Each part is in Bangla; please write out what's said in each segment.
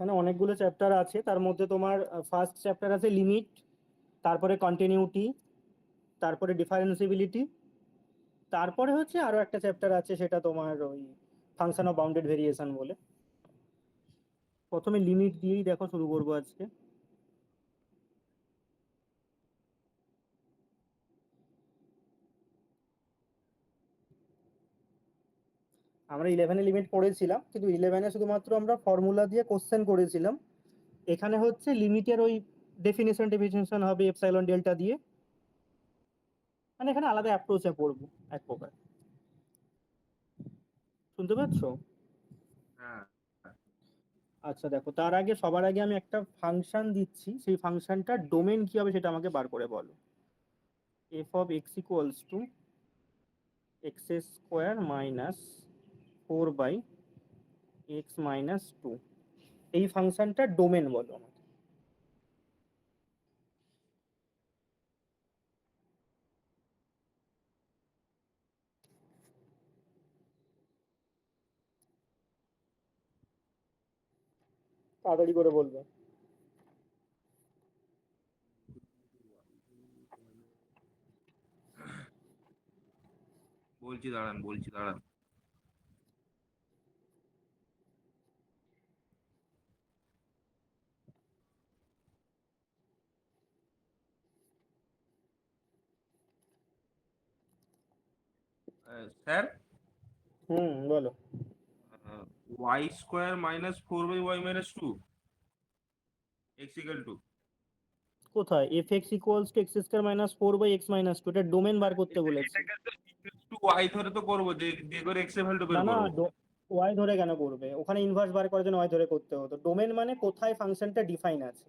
এখানে অনেকগুলো চ্যাপ্টার আছে, তার মধ্যে তোমার ফার্স্ট চ্যাপ্টার আছে লিমিট, তারপরে কন্টিনিউটি, তারপরে ডিফারেন্সিবিলিটি, তারপরে হচ্ছে আরো একটা চ্যাপ্টার আছে, সেটা তোমার ওই ফাংশন অফ বাউন্ডেড ভেরিয়েশন বলে। প্রথমে লিমিট দিয়েই দেখো শুরু করবো আজকে। আমরা ইলেভেনে লিমিট পড়েছিলাম, কিন্তু ইলেভেনে শুধুমাত্র আমরা ফর্মুলা দিয়ে কোশ্চেন করেছিলাম। এখানে হচ্ছে লিমিটের ওই ডেফিনেশন ডেফিনেশন হবে এপসাইলন ডেল্টা দিয়ে, মানে এখানে আলাদা অ্যাপ্রোচে পড়বো এক প্রকার। শুনতে পাচ্ছ? হ্যাঁ। আচ্ছা দেখো, তার আগে সবার আগে আমি একটা ফাংশন দিচ্ছি, সেই ফাংশনটার ডোমেন কি হবে সেটা আমাকে বার করে বলো। F of X equals to X square minus 4/x-2, এই ফাংশনটার ডোমেন বলো আমাকে। তাড়াতাড়ি করে বলবে। বলছি দাঁড়ান। স্যার, বলো। Y square minus 4/y-2 X equal to. কোথায় F X equals to X square minus 4/x-2, এটা ডোমেন বার করতে বলেছে। এটাকে তো ইকুয়ালস টু ওয়াই ধরে তো করবো, দিয়ে করে এক্স এর ভ্যালু না বের না, করবো। ওয়াই ধরে কেন করবে? ওখানে ইনভার্স বার করার জন্য ওয়াই ধরে করতে হতো। ডোমেন মানে কোথায় ফাংশনটা ডিফাইন আছে,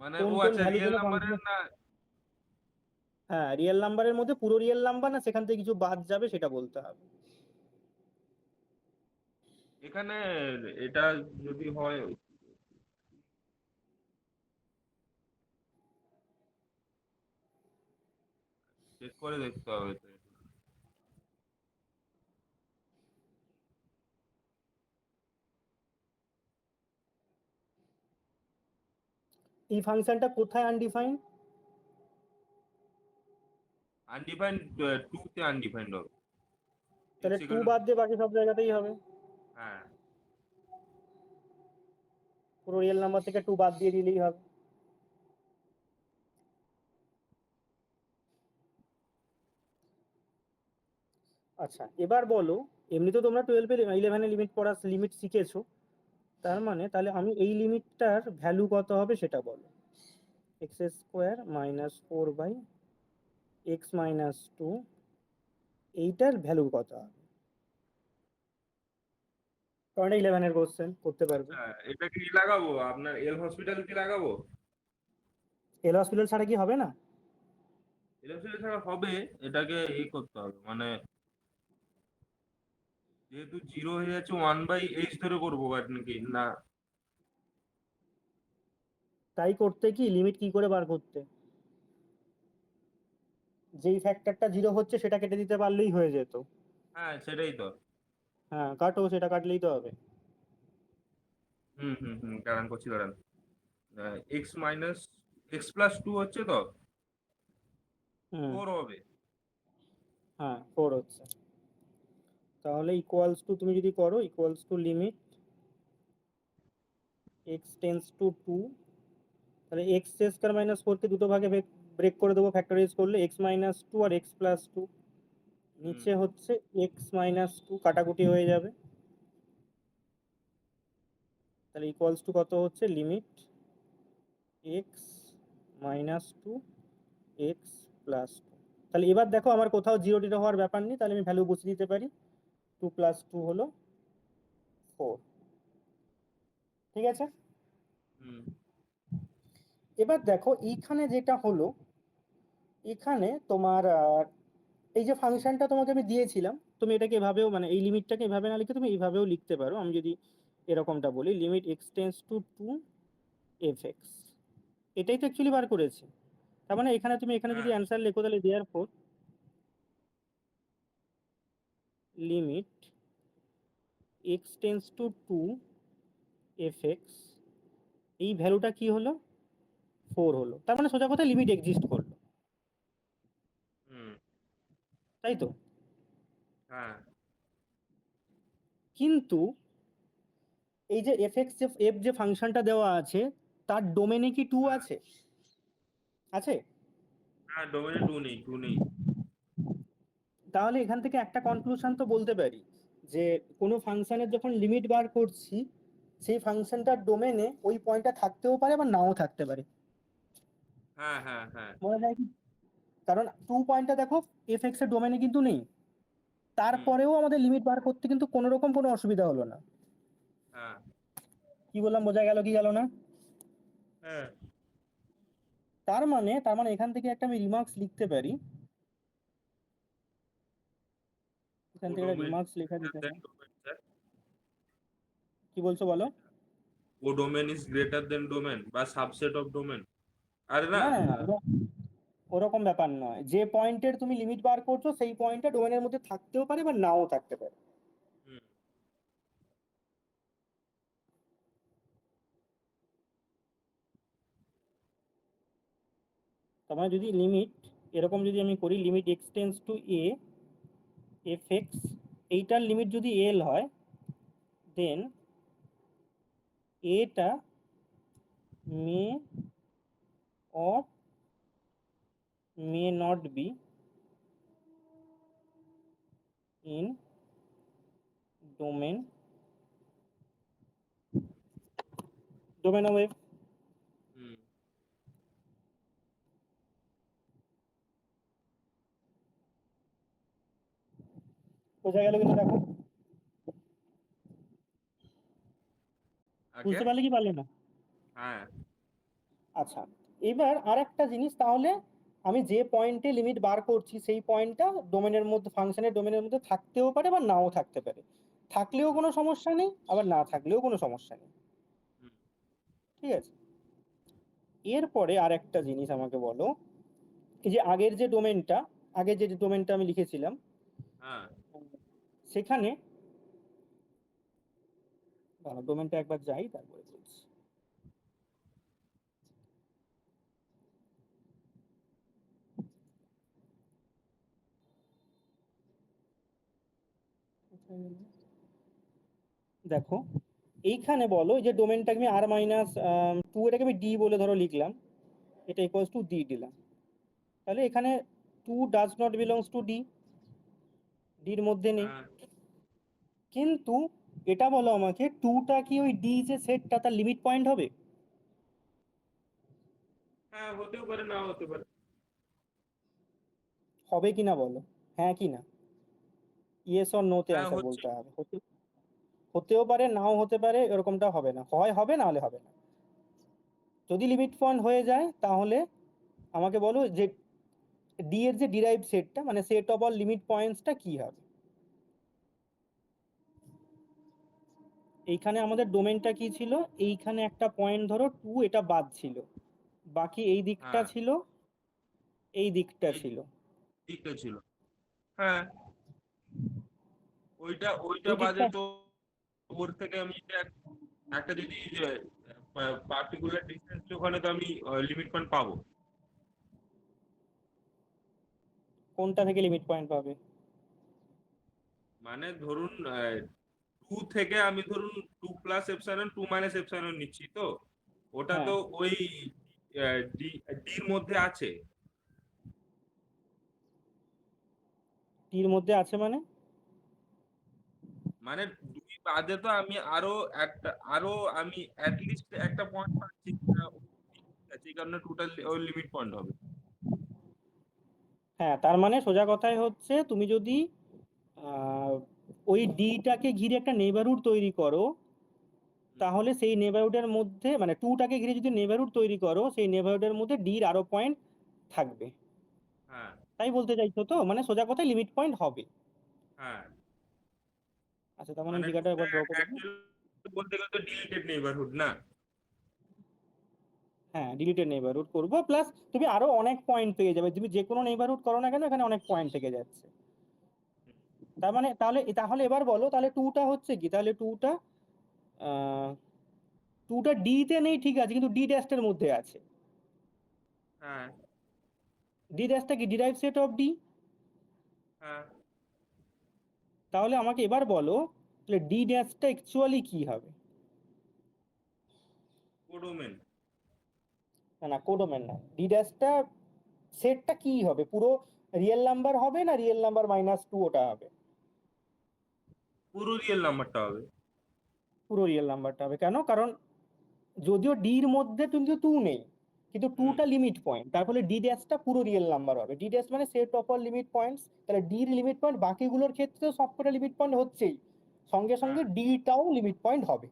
মানে কোন ও কোন আচ্ছা, ভ্যালুর রিয়েল জন্য নাম্বারের ফাংশন। না? হ্যাঁ, রিয়েল নাম্বারের মধ্যে পুরো রিয়েল নাম্বার না সেখান থেকে কিছু বাদ যাবে সেটা বলতে হবে। এখানে এটা যদি হয়, চেক করে দেখতে হবে তো এটা। এই ফাংশনটা কোথায় আনডিফাইন্ড? আনডিফাইন্ড, টু তে আনডিফাইন্ড হবে। তাহলে এক্স টু ইকাল টু। বাদ দিয়ে বাকি সব জায়গাতেই হবে। হ্যাঁ। পুরো রিয়েল নাম্বার থেকে টু বাদ দিয়ে দিলেই হবে। আচ্ছা এবার বলো, এমনি তো তোমরা 12-11 লিমিট পড়া লিমিট শিখেছো, তার মানে তাহলে আমি এই লিমিটটার ভ্যালু কত হবে সেটা বলো। x² - 4/x-2, এইটার ভ্যালু কত হবে? কারণ এটা 11-এর কোশ্চেন, করতে পারবে। আচ্ছা, এটা কি লাগাবো, আপনার এল হসপিটাল কি লাগাবো? এল হসপিটাল ছাড়া কি হবে না? এল হসপিটাল ছাড়া হবে। এটাকে করতে হবে মানে, যেহেতু জিরো হয়ে যাচ্ছে, 1/h ধরে করবো আর নাকি না? তাই করতে কি লিমিট কি করে বার করতে? যেই ফ্যাক্টরটা জিরো হচ্ছে সেটা কেটে দিতে পারলেই হয়ে যেত। হ্যাঁ, সেটাই তো। হ্যাঁ কাটো, সেটা কাটলেই তো হবে। হুম, দাঁড়ান করছি, দাঁড়ান। এক্স মাইনাস x+2 হচ্ছে তো হুম। 4 হবে। হ্যাঁ 4 হচ্ছে। তাহলে ইকুয়ালস টু, তুমি যদি করো equals to limit x tends to 2, তাহলে x² - 4 কে দুটো ভাগে ব্রেক করে দেবো ফ্যাক্টরাইজ করলে, x-2 আর x+2। হুম নিচে হচ্ছে x-2, কাটাকুটি হয়ে যাবে। তাহলে ইকুয়ালস টু কত হচ্ছে, লিমিট x-2 x+2। তাহলে এবার দেখো আমার কোথাও জিরো টিরো হওয়ার ব্যাপার নেই, তাহলে আমি ভ্যালু বসিয়ে দিতে পারি। 2 + 2 হলো 4। ঠিক আছে। হুম এবার দেখো এইখানে যেটা হলো, এখানে তোমার এই যে ফাংশনটা তোমাকে আমি দিয়েছিলাম, তুমি এটাকে এভাবেও, মানে এই লিমিটটাকে এভাবে না লিখে তুমি এইভাবেও লিখতে পারো। আমি যদি এরকমটা বলি, limit x tends two 2f(x), এটাই তো অ্যাকচুয়ালি বার করেছি। তার মানে এখানে তুমি এখানে যদি হ্যাঁ অ্যান্সার লেখো, তাহলে therefore limit x tends to 2 fx এই ভ্যালুটা কি হলো 4 হলো, তার মানে সোজা কথা লিমিট এক্সিস্ট করলো, হুম। তাই তো? হ্যাঁ কিন্তু এই যে f যে ফাংশনটা দেওয়া আছে তার ডোমেনে কি 2 হ্যাঁ আছে? আছে? হ্যাঁ, ডোমেনে টু নেই। তাহলে এখান থেকে একটা কনক্লুশন তো বলতে পারি যে কোনো ফাংশনের যখন লিমিট বার করছি সেই ফাংশনটার ডোমেনে ওই পয়েন্টটা থাকতেও পারে বা নাও থাকতে পারে। হ্যাঁ হ্যাঁ হ্যাঁ। মনে যায় কি? কারণ 2 পয়েন্টটা দেখো fx এর ডোমেনে কিন্তু নেই, হুম। তারপরেও আমাদের লিমিট বার করতে কিন্তু কোনো রকম কোনো অসুবিধা হলো না। হ্যাঁ কি বললাম, বোঝা গেল কি গেল না? হ্যাঁ। তার মানে এখান থেকে একটা আমি রিমার্কস লিখতে পারি, এখান থেকে একটা কোডোমেন রিমার্কস লেখা যেতে দেন পারে। Domain sir. কি বলছো বলো? Codomain is greater than domain বা সাবসেট অফ ডোমেন। আরে না। না না না, ওরকম ব্যাপার নয়, যে পয়েন্টের তুমি লিমিট বার করছো সেই পয়েন্টটা ডোমেনের মধ্যে থাকতেও পারে বা নাও থাকতে পারে। হুম। তার মানে যদি লিমিট এরকম যদি আমি করি, limit X tends to A F X, এইটার লিমিট যদি এল হয় দেন এটা may or may not be in domain domain of F. Hmm. বোঝা গেল কিন্তু দেখো, ওকে। বুঝতে পারলে কি পারলে না? হ্যাঁ আচ্ছা, এবার আর একটা জিনিস, তাহলে আমি যে পয়েন্টে লিমিট বার করছি সেই পয়েন্টটা ডোমেনের মধ্যে ফাংশনের ডোমেনের মধ্যে থাকতেও পারে বা নাও থাকতে পারে, থাকলেও হুম কোনো সমস্যা নেই আবার না থাকলেও কোনো সমস্যা নেই। হুম। ঠিক আছে, এরপরে আর একটা জিনিস আমাকে বলো, এই যে আগের যে ডোমেনটা আমি লিখেছিলাম হ্যাঁ সেখানে ডোমেনটা একবার যাই তারপরে বলছি। দেখো এইখানে বলো এই যে ডোমেনটাকে আমি আর মাইনাস 2, এটাকে আমি ডি বলে ধরো লিখলাম, এটা ইকুয়ালস টু ডি দিলাম, তাহলে এখানে 2 does not belongs to D, ডির মধ্যে নেই। হ্যাঁ কিন্তু এটা বলো আমাকে 2টা কি ওই ডি যে সেটটা তার লিমিট পয়েন্ট হবে? হ্যাঁ, হতেও পারে না হতে পারে। হবে কিনা বলো, হ্যাঁ কি না, ইয়েস অর নো তে হ্যাঁ অ্যান্সার হচ্ছে। বলতে হবে। হতেও পারে নাও হতে পারে, এরকমটা হবে না, হয় হবে না হলে হবে না। যদি লিমিট পয়েন্ট হয়ে যায় তাহলে আমাকে বলো যে ডি এর যে ডিরাইভ সেটটা মানে সেট অফ অল লিমিট পয়েন্টসটা কি হবে। এইখানে আমাদের ডোমেনটা কি ছিল, এইখানে একটা পয়েন্ট ধরো 2, এটা বাদ ছিল, বাকি এই দিকটা হ্যাঁ ছিল, এই দিকটা এই ছিল। দিকটা ছিল। হ্যাঁ, ওইটা ওইটা এই বাদে দিকটা, তো ওর থেকে আমি একটা যদি পার্টিকুলার ডিস্টেন্স ওখানে তো আমি লিমিট পয়েন্ট পাবো। কোনটা থেকে লিমিট পয়েন্ট পাবে? মানে ধরুন টু থেকে আমি ধরুন two plus epsilon two minus epsilon নিচ্ছি তো, ওটা হ্যাঁ, তো ওই ডি ডির মধ্যে আছে। টির মধ্যে আছে মানে? মানে দুই বাদে তো আমি আরো আমি অ্যাটলিস্ট একটা পয়েন্ট পাচ্ছি যেটা আছে, এই কারণে টোটাল ওই লিমিট পয়েন্ট হবে। হ্যাঁ, তার মানে সোজা কথাই হচ্ছে তুমি যদি আহ, ওই ডিটাকে ঘিরে একটা নেইবারহুড তৈরি করো, হুম, তাহলে সেই নেইবারহুডের মধ্যে মানে 2টাকে ঘিরে যদি নেইবারহুড তৈরি করো সেই নেইবারহুডের মধ্যে ডির আরো পয়েন্ট থাকবে, হ্যাঁ তাই বলতে চাইছো তো? মানে সোজা কথায় লিমিট পয়েন্ট হবে। হ্যাঁ। আচ্ছা, তার মানে আমি মানে জায়গাটা টুটা একবার ড্র করে দিই। অ্যাকচুয়ালি বলতে গেলে তো ডিলিটেড নেইবারহুড না। হ্যাঁ, ডিলিটেড নেইবারহুড করবো, প্লাস তুমি আরো অনেক পয়েন্ট পেয়ে যাবে, তুমি যে কোনো নেইবারহুড করো না কেন এখানে অনেক পয়েন্ট থেকে যাচ্ছে। তার মানে তাহলে তাহলে এবার বলো তাহলে 2টা হচ্ছে কি, তাহলে 2টা 2টা d তে নেই ঠিক আছে, কিন্তু d ড্যাশটার মধ্যে আছে। হ্যাঁ d ড্যাশটা কি ডিরাইভ সেট অফ d। হ্যাঁ তাহলে আমাকে এবার বলো তাহলে d ড্যাশটা অ্যাকচুয়ালি কি হবে। কোডোমেন। না না, কোডোমেন না, d ড্যাশটা সেটটা কি হবে, পুরো রিয়েল নাম্বার হবে না রিয়েল নাম্বার -2 ওটা হবে। পুরো রিয়েল নাম্বারটা হবে। পুরো রিয়েল নাম্বারটা হবে, কেন? কারণ যদিও d এর মধ্যে কিন্তু 2 নেই, কিন্তু হুম 2টা লিমিট পয়েন্ট, তার ফলে d ড্যাশটা পুরো রিয়েল নাম্বার হবে। d ড্যাশ মানে set of all limit points, তাহলে d এর লিমিট পয়েন্ট বাকিগুলোর ক্ষেত্রে সবকটা লিমিট পয়েন্ট হচ্ছেই, সঙ্গে সঙ্গে হ্যাঁ d টাও লিমিট পয়েন্ট হবে।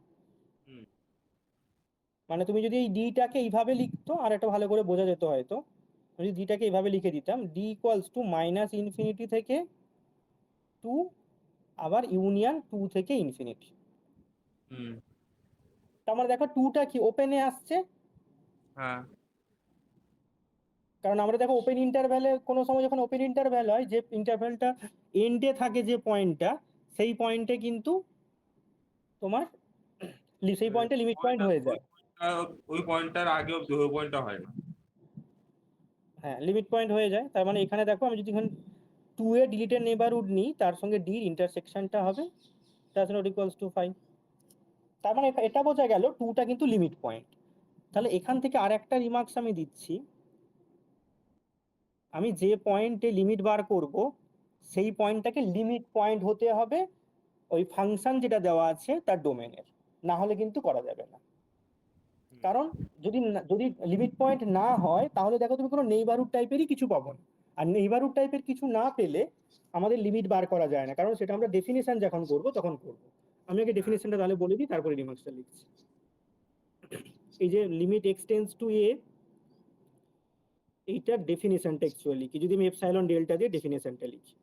হুম মানে তুমি যদি এই d টাকে এইভাবে লিখতো আর একটা ভালো করে বোঝা যেত হয়তো, আমি যদি d টাকে এইভাবে লিখে দিতাম, d ইকুয়ালস টু -ইনফিনিটি থেকে 2 আবার ইউনিয়ন 2 থেকে ইনফিনিটি। হুম তার মানে দেখো 2টা কি ওপেনে আসছে, হ্যাঁ কারণ আমরা দেখো ওপেন ইন্টারভ্যালে কোনো সময় যখন ওপেন ইন্টারভ্যাল হয়, যে ইন্টারভ্যালটা এন্ডে থাকে যে পয়েন্টটা, সেই পয়েন্টে কিন্তু তোমার সেই পয়েন্টে লিমিট পয়েন্ট হয়ে যায়। ওই পয়েন্টটার আগে অব্দি ওই পয়েন্টটা হয় না। হ্যাঁ, লিমিট পয়েন্ট হয়ে যায়। তার মানে এখানে দেখো আমি যদি এখানে 2 এ ডিলিটেড নেইবারহুড নিই, তার সঙ্গে d এর ইন্টারসেকশনটা হবে দ্যাটস নট ইকুয়ালস টু 5। তার মানে এটা বোঝা গেল 2টা কিন্তু লিমিট পয়েন্ট। তাহলে এখান থেকে আর একটা রিমার্কস আমি দিচ্ছি, আমি যে পয়েন্টে লিমিট বার করব সেই পয়েন্টটাকে লিমিট পয়েন্ট হতে হবে ওই ফাংশন যেটা দেওয়া আছে তার ডোমেনের, না হলে কিন্তু করা যাবে না। হুম কারণ যদি লিমিট পয়েন্ট না হয় তাহলে দেখো তুমি কোনো নেইবারহুড টাইপেরই কিছু পাবো না, আর নেইবারহুড টাইপের কিছু না পেলে আমাদের লিমিট বার করা যায় না, কারণ সেটা আমরা ডেফিনিশন যখন করব তখন করব। আমি আগে হ্যাঁ ডেফিনিশনটা তাহলে বলে দিই, তারপরে রিমার্কসটা লিখছি। এই যে লিমিট এক্সটেন্স টু এ, এইটার ডেফিনিশনটা অ্যাকচুয়ালি কি, যদি আমি এপসাইলন ডেল্টা দিয়ে ডেফিনিশনটা লিখি,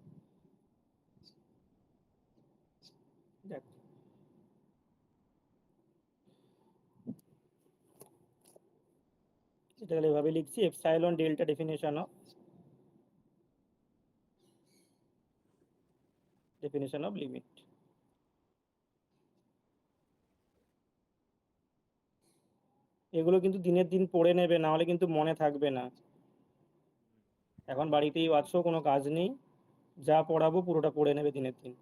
দেখো এটা তাহলে এভাবে লিখছি, epsilon delta definition of limit. এগুলো কিন্তু দিনের দিন পড়ে নেবে, না হলে কিন্তু মনে থাকবে না। এখন বাড়িতেই আছো, কোনো কাজ নেই, যা পড়াবো পুরোটা পড়ে নেবে দিনের দিন।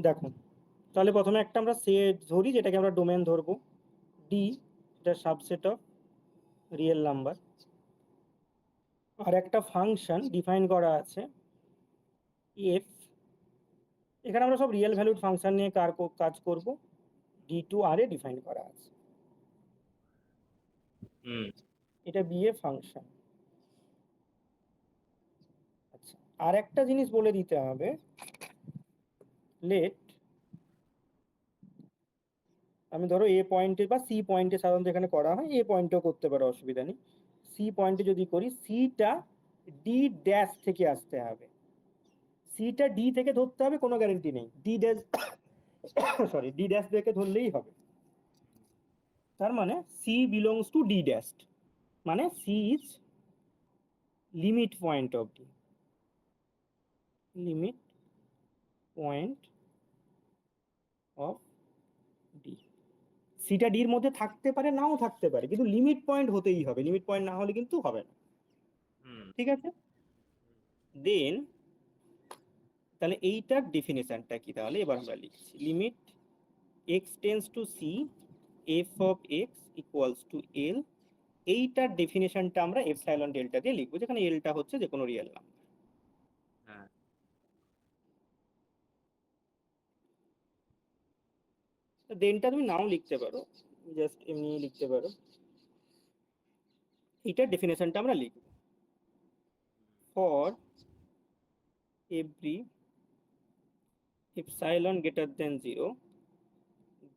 দেখো তাহলে প্রথমে একটা আমরা সেট ধরি, যেটাকে আমরা ডোমেন ধরবো ডি, এটা সাবসেট অফ রিয়েল নাম্বার। আর একটা ফাংশন ডিফাইন করা আছে এফ, এখানে আমরা সব রিয়েল ভ্যালুড ফাংশন নিয়ে কাজ করব, ডি টু আর এ ডিফাইন করা আছে, হুম এটা বি এ ফাংশন। আচ্ছা, আর একটা জিনিস বলে দিতে হবে, লেট আমি ধরো এ পয়েন্টে বা সি পয়েন্টে সাধারণত এখানে করা হয়, এ পয়েন্টেও করতে পারো, অসুবিধা নেই। সি পয়েন্টে যদি করি, সিটা ডি ড্যাশ থেকে আসতে হবে, সিটা ডি থেকে ধরতে হবে, কোনো গ্যারেন্টি নেই, D dash sorry D dash থেকে ধরলেই হবে। তার মানে C belongs to D dash, মানে C is limit point of D, limit point of D. সিটা ডির মধ্যে থাকতে পারে নাও থাকতে পারে, কিন্তু লিমিট পয়েন্ট হতেই হবে, লিমিট পয়েন্ট না হলে কিন্তু হবে না। হুম ঠিক আছে, দেন তাহলে এইটার ডেফিনেশনটা কি, তাহলে এবার আমরা লিখছি limit X tends to C F of X equals to L. এইটার ডেফিনেশনটা আমরা এপসাইলন ডেল্টা দিয়ে লিখবো, যেখানে এলটা হচ্ছে যে কোনো রিয়েল নাম্বার। হ্যাঁ দেনটা তুমি নাও লিখতে পারো, জাস্ট এমনি লিখতে পারো। এইটার ডেফিনেশনটা আমরা লিখব, for every epsilon greater than 0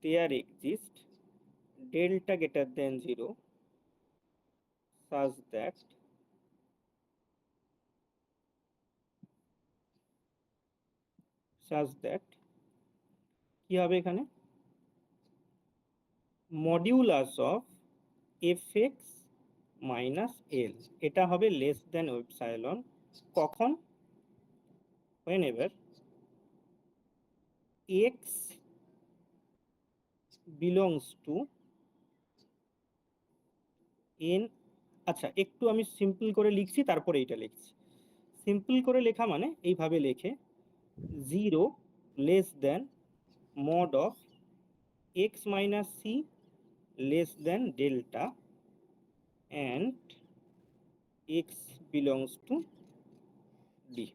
there exists delta greater than 0 such that কি হবে এখানে, modulus of F X minus L, এটা হবে লেস দেন এপসাইলন, কখন, whenever x belongs to N, আচ্ছা একটু আমি সিম্পল করে লিখছি, তারপরে এটা লিখছি। সিম্পল করে লেখা মানে এইভাবে লেখে 0 less than mod of X minus C less than delta and X belongs to D.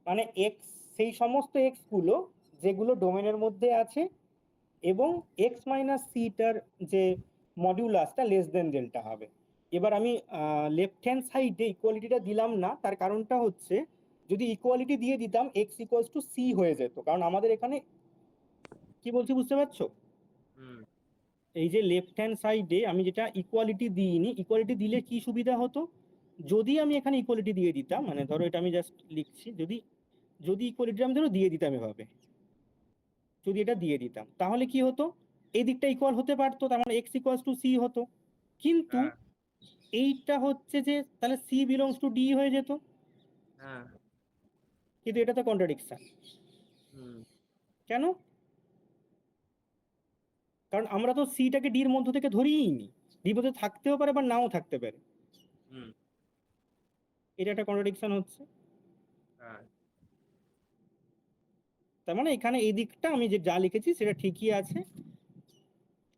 মানে এক্স, সেই সমস্ত এক্স গুলো যেগুলো ডোমেনের মধ্যে আছে এবং এক্স মাইনাস সিটার যে মডিউলাসটা লেস দেন ডেল্টা হবে। এবার আমি লেফট হ্যান্ড সাইডে ইকুয়ালিটিটা দিলাম না, তার কারণটা হচ্ছে যদি ইকুয়ালিটি দিয়ে দিতাম এক্স ইকুয়ালস টু সি হয়ে যেত, কারণ আমাদের এখানে কি বলছি বুঝতে পারছো? হুম এই যে লেফট হ্যান্ড সাইডে আমি যেটা ইকুয়ালিটি দিইনি, ইকুয়ালিটি দিলে কি সুবিধা হতো, যদি আমি এখানে ইকুয়ালিটি দিয়ে দিতাম, মানে ধরো এটা আমি জাস্ট লিখছি, যদি যদি ইকুয়ালিটি আমি ধরো দিয়ে দিতাম এভাবে, যদি এটা দিয়ে দিতাম তাহলে কি হতো, এই দিকটা ইকুয়াল হতে পারতো, তার মানে এক্স ইকুয়ালস টু সি হতো। কিন্তু হ্যাঁ এইটা হচ্ছে যে তাহলে সি বিলংস টু ডি হয়ে যেত, হ্যাঁ কিন্তু এটা তো কন্ট্রাডিকশন। হুম কেন? কারণ আমরা তো সিটাকে ডির মধ্য থেকে ধরিই নি, ডির মধ্যে থাকতেও পারে বা নাও থাকতে পারে, হুম এটা একটা কন্ট্রাডিকশন হচ্ছে। হ্যাঁ তার মানে এখানে এই দিকটা আমি যে যা লিখেছি সেটা ঠিকই আছে,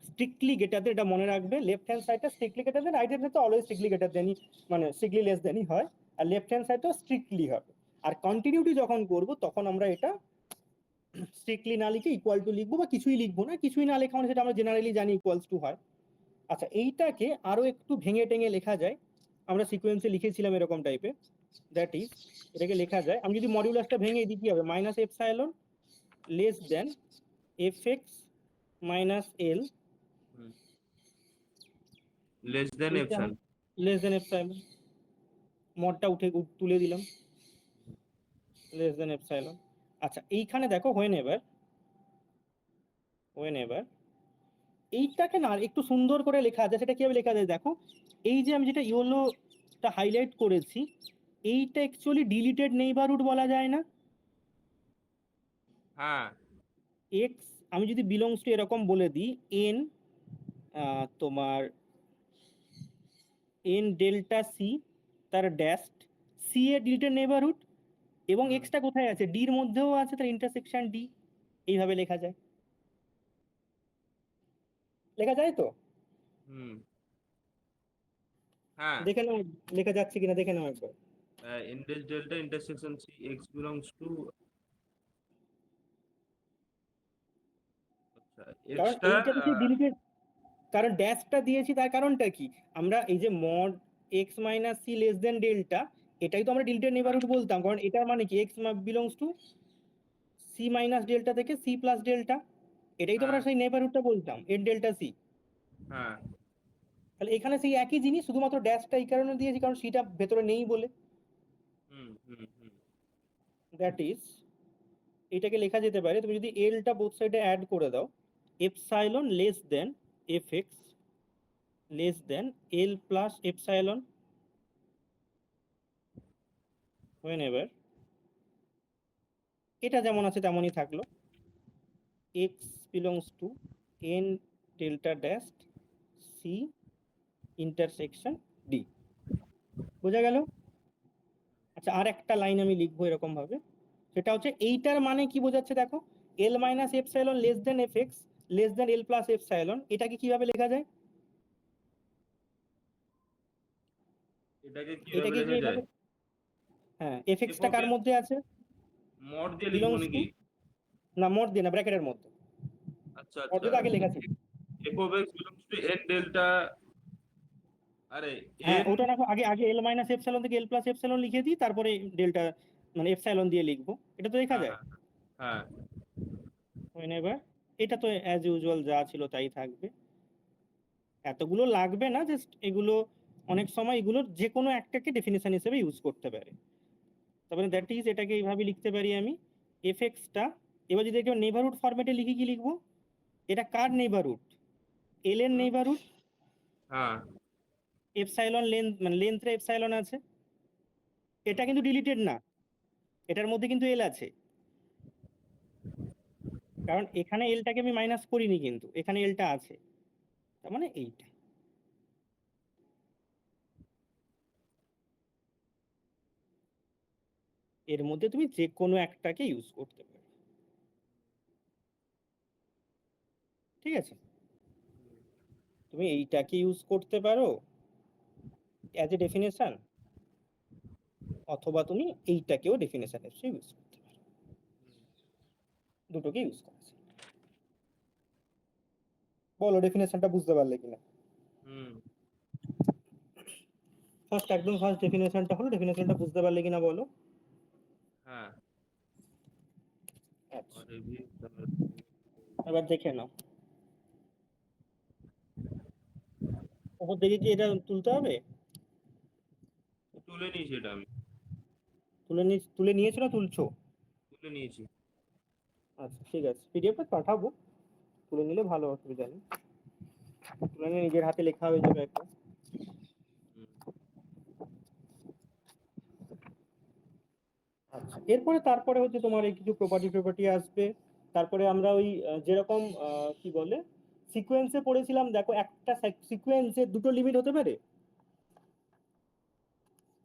স্ট্রিক্টলি গ্রেটার দেন, এটা মনে রাখবে, লেফট হ্যান্ড সাইডটা strictly greater than, right hand side তো অলওয়েজ স্ট্রিক্টলি গ্রেটার দেনই, মানে স্ট্রিক্টলি লেস দেনই হয়, আর লেফট হ্যান্ড সাইডটা স্ট্রিক্টলি হবে। আর কন্টিনিউটি যখন করব তখন আমরা এটা স্ট্রিক্টলি না লিখে ইকুয়াল টু লিখবো, বা কিছুই লিখবো না, কিছুই না লেখা মানে সেটা আমরা জেনারেলি জানি ইকুয়ালস টু হয়। আচ্ছা এইটাকে আরো একটু ভেঙে টেঙে লেখা যায়, আমরা সিকোয়েন্সে লিখেছিলাম এরকম টাইপের, দ্যাট ইজ এটাকে লেখা যায়, আমি যদি মডিউলাসটা ভেঙে দিই কি হবে, minus epsilon less than F X minus L, less than এইটা এপসাইলন। লেস দেন এপসাইলন, মডটা তুলে দিলাম, লেস দেন এপসাইলন। আচ্ছা এইখানে দেখো হোয়েন এভার এইটাকে না একটু সুন্দর করে লেখা যায়, সেটা কিভাবে লেখা যায় দেখো, এই যে আমি যেটা ইয়েলোটা হাইলাইট করেছি, এইটা অ্যাকচুয়ালি ডিলিটেড নেইবারহুড বলা যায় না? হ্যাঁ এক্স আমি যদি বিলংস টু এরকম বলে দিই এন, তোমার এন ডেল্টা সি, তার ড্যাস্ট সি এর ডিলিটেড নেইবারহুড, এবং হুম এক্সটা কোথায় আছে, ডির মধ্যেও আছে, তার ইন্টারসেকশন ডি, এইভাবে লেখা যায়, লেখা যায় তো? হুম হ্যাঁ দেখে নাও লেখা যাচ্ছে কিনা, দেখে নাও একবার। Index delta intersection C X belongs to, আচ্ছা কারণ এক্সটা, এইটা তো ডিলিটেড, কারণ ড্যাশটা দিয়েছি তার কারণটা কি, আমরা এই যে mod X minus C less than delta, এটাই তো আমরা ডিলিটেড নেইবারহুড বলতাম, কারণ এটার মানে কি X belongs to C minus delta থেকে সি প্লাস ডেল্টা, এটাই তো আমরা হ্যাঁ সেই নেইবারহুডটা বলতাম এর ডেল্টা সি। হ্যাঁ তাহলে এখানে সেই একই জিনিস, শুধুমাত্র ড্যাশটা এই কারণে দিয়েছি কারণ সিটা ভেতরে নেই বলে, হুম হুম হুম দ্যাট ইজ এটাকে লেখা যেতে পারে, তুমি যদি এলটা বোথ সাইডে অ্যাড করে দাও, epsilon less than F X less than L plus epsilon whenever, এটা যেমন আছে তেমনই থাকলো, X belongs to N delta dash C intersection D, বোঝা গেল? আচ্ছা আর একটা লাইন আমি লিখবো এরকম ভাবে, সেটা হচ্ছে এইটার মানে কি বোঝাচ্ছে দেখো, L minus epsilon less than F X less than L plus epsilon, এটাকে কিভাবে লেখা যায়, এটাকে কিভাবে এটাকে কি লেখা যায়? এইভাবে, হ্যাঁ F F extra of car x মধ্যে আছে, মড দিয়ে লিখবো বিলংস টু, নাকি? না মোট দিয়ে না, ব্র্যাকেটের মধ্যে, আচ্ছা মোট আচ্ছা, দিয়ে তো আগে লেখা ছিল। F of x belongs to N delta, আরে হ্যাঁ এন, ওটা রাখো, আগে আগে এল মাইনাস এপসাইলন থেকে এল প্লাস এপসাইলন লিখে দিই, তারপরে ডেল্টা মানে এপসাইলন দিয়ে লিখবো, এটা তো লেখা হ্যাঁ যায়। হ্যাঁ হ্যাঁ এবার এটা তো অ্যাজ ইউজুয়াল যা ছিল তাই থাকবে, এতগুলো লাগবে না, জাস্ট এগুলো অনেক সময় এগুলোর যে কোনো একটাকে ডেফিনেশন হিসেবে ইউজ করতে পারে। তারপরে দ্যাট ইজ এটাকে এইভাবে লিখতে পারি আমি, এফ এক্সটা, এবার যদি একটা নেইবারহুড ফরম্যাটে লিখি কি লিখবো, এটা কার নেইবারহুড, এল এর হুম, নেইবারহুড, হ্যাঁ এপসাইলন লেন্থ মানে লেন্থে এপসাইলন আছে, এটা কিন্তু ডিলিটেড না, এটার মধ্যে কিন্তু এল আছে, কারণ এখানে এলটাকে আমি মাইনাস করিনি, কিন্তু এখানে এলটা আছে, তার মানে এইটা। এর মধ্যে তুমি যে কোনো একটাকে ইউজ করতে পারো, ঠিক আছে? তুমি এইটাকে ইউজ করতে পারো অ্যাজ এ ডেফিনেশন, অথবা তুমি এইটাকেও ডেফিনেশন হিসেবে ইউজ করতে পারো, দুটোকে ইউজ করেছে। বলো ডেফিনেশনটা বুঝতে পারলে কিনা? একদম ফার্স্ট ডেফিনেশনটা হলো, ডেফিনেশনটা বুঝতে পারলে কিনা বলো? হ্যাঁ। আচ্ছা, এবার দেখে নাও, ওপর দিকে কি এটা তুলতে হবে? তুলে নিয়েছি এটা আমি। তুলে নিয়েছো না তুলছো? তুলে নিয়েছি। আচ্ছা ঠিক আছে, পিডিএফ পাঠাবো, তুলে নিলে ভালো, অসুবিধা নেই। তুলে নিয়ে নিজের হাতে লেখা হয়ে যাবে একটা। আচ্ছা, এরপরে তারপরে হচ্ছে তোমার এই কিছু প্রপার্টি আসবে। তারপরে আমরা ওই যেরকম কি বলে সিকোয়েন্সে পড়েছিলাম, দেখো একটা সিকোয়েন্সে দুটো লিমিট হতে পারে।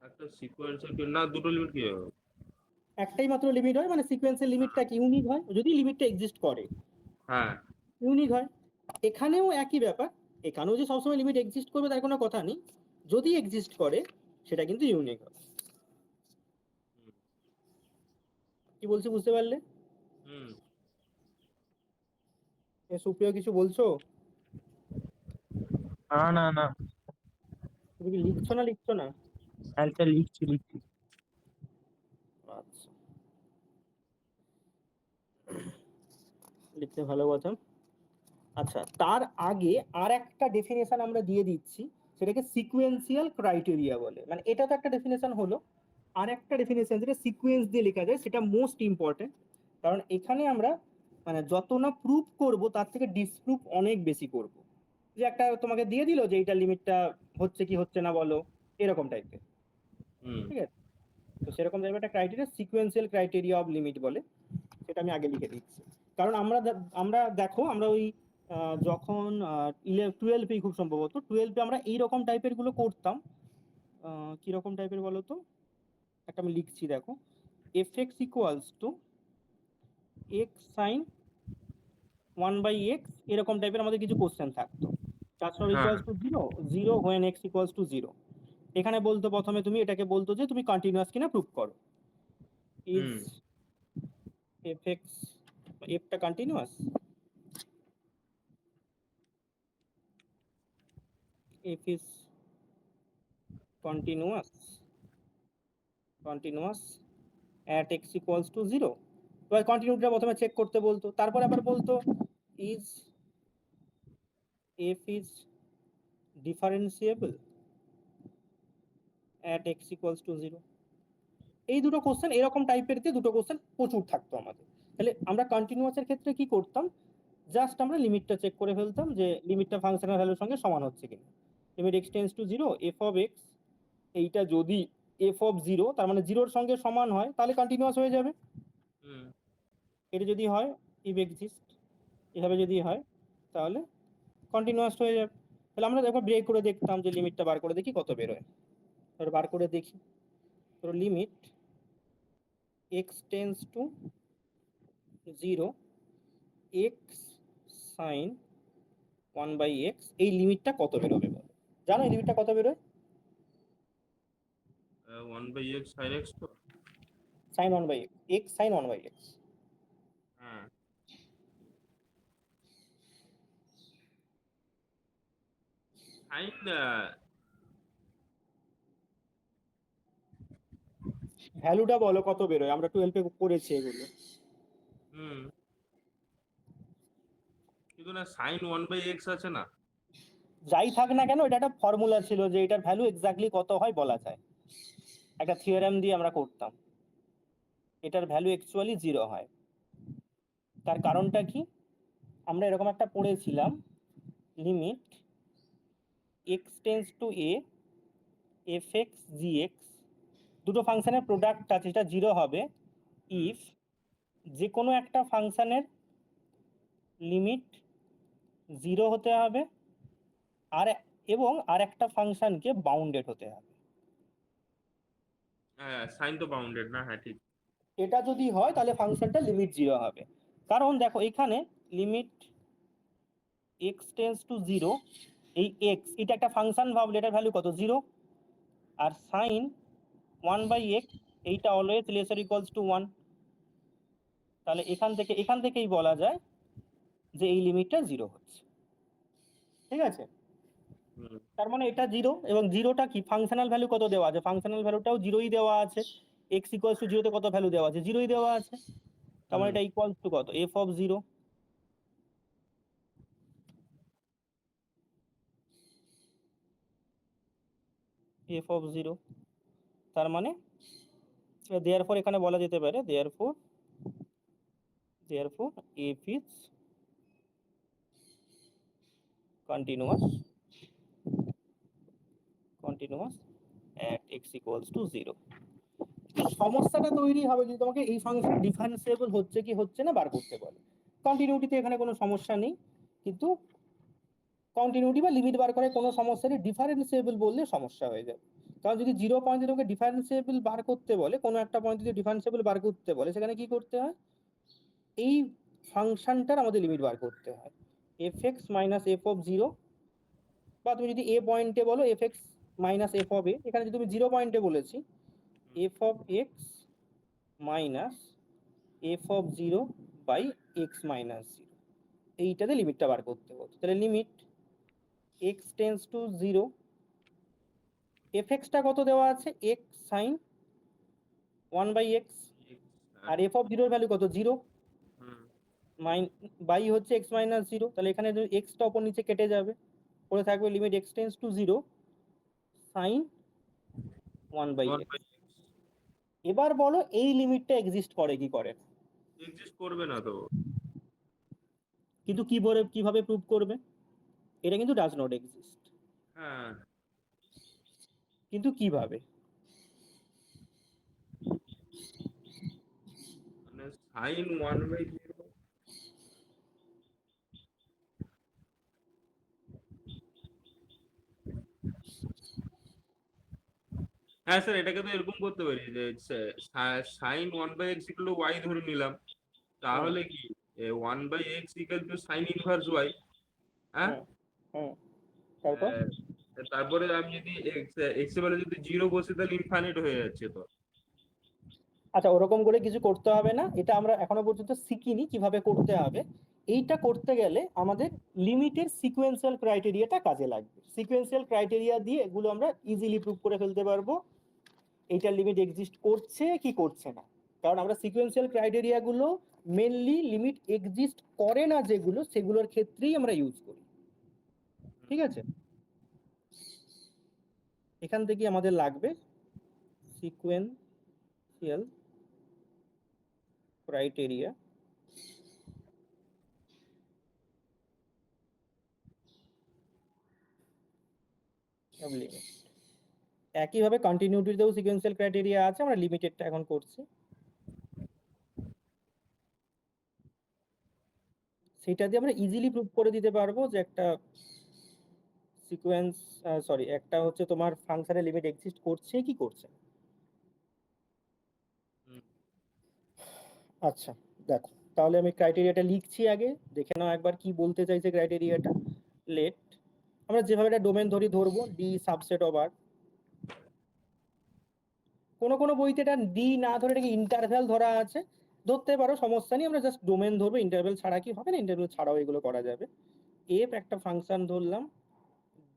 একটা সিকোয়েন্সের না, দুটো লিমিট কি হবে? একটাই মাত্র লিমিট হয়, মানে সিকোয়েন্সের লিমিটটা কি ইউনিক হয়, যদি লিমিটটা এক্সিস্ট করে হ্যাঁ। ইউনিক হয়। এখানেও একই ব্যাপার, এখানেও যে সবসময় লিমিট এক্সিস্ট করবে তার কোনো কথা নেই, যদি এক্সিস্ট করে সেটা কিন্তু ইউনিক হবে। কি বলছি বুঝতে পারলে? হুম। সুপ্রিয় কিছু বলছো? না না না, তুমি কি লিখছো না লিখছো না? অ্যান্সার লিখছি লিখছি। আচ্ছা, লিখতে ভালো কথা। আচ্ছা, তার আগে আর একটা ডেফিনেশন আমরা দিয়ে দিচ্ছি, সেটাকে সিকোয়েন্সিয়াল ক্রাইটেরিয়া বলে। মানে এটা তো একটা ডেফিনেশন হলো, আর একটা ডেফিনেশন যেটা সিকোয়েন্স দিয়ে লেখা যায় সেটা মোস্ট ইম্পর্টেন্ট। কারণ এখানে আমরা মানে যত না প্রুফ করব তার থেকে ডিসপ্রুফ অনেক বেশি করব। যে একটা তোমাকে দিয়ে দিল যে এইটা লিমিটটা হচ্ছে কি হচ্ছে না বলো, এরকম টাইপের, ঠিক আছে? তো সেরকম টাইপের একটা criteria sequential criteria of limit বলে, সেটা আমি আগে লিখে দিচ্ছি। কারণ আমরা দেখো আমরা ওই যখন 12 খুব সম্ভবত 12 আমরা এইরকম টাইপের গুলো করতাম। কিরকম টাইপের বলো তো, একটা আমি লিখছি দেখো, F X equals to X sine 1/x, এরকম টাইপের আমাদের কিছু কোশ্চেন থাকতো। চার equals to zero, zero when X equals to zero. এখানে বলতো প্রথমে তুমি এটাকে বলতো যে তুমি কন্টিনিউয়াস কিনা প্রুফ করো, ইজ এফ এক্স, এফটা continuous, if is continuous at x equals to 0। এবার কন্টিনিউটিটা প্রথমে চেক করতে বলতো, তারপর আবার বলতো is f is differentiable at x equals to 0। এই দুটো কোশ্চেন এরকম টাইপের দিয়ে দুটো কোশ্চেন প্রচুর থাকতো আমাদের। তাহলে আমরা কন্টিনিউয়াসের ক্ষেত্রে কি করতাম, জাস্ট আমরা লিমিটটা চেক করে ফেলতাম যে লিমিটটা ফাংশনের ভ্যালুর সঙ্গে সমান হচ্ছে কিনা। Limit x tends to 0 f of x, এইটা যদি f of 0 তার মানে 0 এর সঙ্গে সমান হয় তাহলে কন্টিনিউয়াস হয়ে যাবে। এটা যদি হয় if exist, এভাবে যদি হয় তাহলে কন্টিনিউয়াস হয়ে যাবে। তাহলে আমরা একবার ব্রেক করে দেখতাম যে লিমিটটা বার করে দেখি কত বের হয়। এবার বার করে দেখি, তো limit x tends to 0 x sin 1/x, এই লিমিটটা কত বেরোবে বলো? জানো এই লিমিটটা কত বেরোয়? 1/x sin x তো sin 1/x, x sin 1/x। হ্যাঁ, সাইন ভ্যালুটা বলো কত বেরোয়, আমরা 12 এ করেছি এগুলো। কিন্তু না, সাইন 1/x আছে না? যাই থাক না কেন, এটা একটা ফর্মুলা ছিল যে এটার ভ্যালু এক্স্যাক্টলি কত হয় বলা যায়, একটা থিওরেম দিয়ে আমরা করতাম, এটার ভ্যালু অ্যাকচুয়ালি 0 হয়। তার কারণটা কি, আমরা এরকম একটা পড়েছিলাম, limit x tends two a fx gx, দুটো ফাংশনের প্রোডাক্ট আছে, এটা 0 হবে ইফ যে কোনো একটা ফাংশনের লিমিট 0 হতে হবে আর এবং আরেকটা ফাংশনকে বাউন্ডেড হতে হবে। হ্যাঁ সাইন তো বাউন্ডেড না, হ্যাঁ ঠিক। এটা যদি হয় তাহলে ফাংশনটা লিমিট 0 হবে। কারণ দেখো এখানে লিমিট x টেন্ডস টু 0, এই x এটা একটা ফাংশন ভাবলে এটার ভ্যালু কত 0, আর সাইন 1/x এইটা অলওয়েজ লেসার ইকুয়ালস টু 1। তাহলে এখান থেকেই বলা যায় যে এই লিমিটটা 0 হচ্ছে। ঠিক আছে, হুম, তার মানে এটা 0 এবং 0টা কি ফাংশনাল ভ্যালু কত দেওয়া আছে, ফাংশনাল ভ্যালুটাও 0ই দেওয়া আছে। x ইকুয়ালস টু 0 তে কত ভ্যালু দেওয়া আছে, 0ই দেওয়া আছে। তার মানে হুম, এটা ইকুয়ালস টু কত, f অফ 0, f অফ 0। তার মানে দেয়ারফর এখানে বলা যেতে পারে therefore f is continuous at x equals to 0। সমস্যাটা তৈরি হবে যদি তোমাকে এই ফাংশন ডিফারেন্সিয়েবল হচ্ছে কি হচ্ছে না বার করতে বলে। কন্টিনিউটিতে এখানে কোনো সমস্যা নেই, কিন্তু কন্টিনিউটি বা লিমিট বার করে কোনো সমস্যা নেই, ডিফারেন্সিয়েবল বললে সমস্যা হয়ে যাবে। কারণ যদি 0 পয়েন্টে তোমাকে ডিফারেন্সিয়েবল বার করতে বলে, কোনো একটা পয়েন্টে যদি ডিফারেন্সিয়েবল বার করতে বলে, সেখানে কি করতে হয়, এই ফাংশনটার আমাদের লিমিট বার করতে হয়, fx মাইনাস এফ অফ 0, বা তুমি যদি এ পয়েন্টে বলো fx minus F of A, এখানে যদি তুমি 0 পয়েন্টে বলেছি f অফ x minus F of 0 by X minus 0, এইটাতে লিমিটটা বার করতে হতো। তাহলে limit x tends to 0, fx টা কত দেওয়া আছে, x সাইন 1/x, আর f অফ 0 এর ভ্যালু কত 0, হুম, বাই হচ্ছে x মাইনাস 0। তাহলে এখানে x টা উপর নিচে কেটে যাবে, পড়ে থাকবে limit x tends to 0 sine 1/x। এবার বলো এই লিমিটটা এক্সিস্ট করে কি করে না? এক্সিস্ট করবে না তো। কিন্তু কিভাবে প্রুভ করবে, এটা কিন্তু ডাজ নট এক্সিস্ট। হ্যাঁ কিন্তু কিভাবে, মানে সাইন 1/0, হ্যাঁ স্যার এটাকে তো এরকম করতে পারি যে sign 1/x equal two Y ধরে নিলাম, তাহলে কি 1/x equal to sine inverse Y. হ্যাঁ, হুম হুম তারপর তারপরে আমি যদি এক্স এর বলে যদি 0 বসে তাহলে ইনফাইনাইট হয়ে যাচ্ছে তো। আচ্ছা, ওরকম করে কিছু করতে হবে না, এটা আমরা এখনো পর্যন্ত শিখিনি কিভাবে করতে হবে। এইটা করতে গেলে আমাদের লিমিটের সিকোয়েন্সিয়াল ক্রাইটেরিয়াটা কাজে লাগবে। সিকোয়েন্সিয়াল ক্রাইটেরিয়া দিয়ে এগুলো আমরা ইজিলি প্রুভ করে ফেলতে পারবো এইটার লিমিট এক্সিস্ট করছে কি করছে না। কারণ আমরা সিকোয়েন্সিয়াল ক্রাইটেরিয়া গুলো মেনলি লিমিট এক্সিস্ট করে না যেগুলো, সেগুলোর ক্ষেত্রেই আমরা ইউজ করি। ঠিক আছে, এখান থেকে আমাদের লাগবে সিকোয়েন্সিয়াল ক্রাইটেরিয়া অফ লিমিট। একইভাবে কন্টিনিউটিতেও সিকোয়েন্সিয়াল ক্রাইটেরিয়া আছে, আমরা লিমিটেডটা এখন করছি। সেটা দিয়ে আমরা ইজিলি প্রুভ করে দিতে পারবো যে একটা সিকোয়েন্স একটা হচ্ছে তোমার ফাংশনের লিমিট এক্সিস্ট করছে কি করছে না। হুম, আচ্ছা দেখো, তাহলে আমি ক্রাইটেরিয়াটা লিখছি, আগে দেখে নাও একবার কি বলতে চাইছে ক্রাইটেরিয়াটা। লেট আমরা যেভাবে একটা ডোমেন ধরবো ডি সাবসেট অফ আর, কোনো বইতে এটা ডি না ধরে এটাকে ইন্টারভ্যাল ধরা আছে, ধরতে পারো সমস্যা নেই, আমরা জাস্ট ডোমেন ধরবো, ইন্টারভ্যাল ছাড়া কি হবে না, ইন্টারভ্যাল ছাড়াও এগুলো করা যাবে। এফ একটা ফাংশন ধরলাম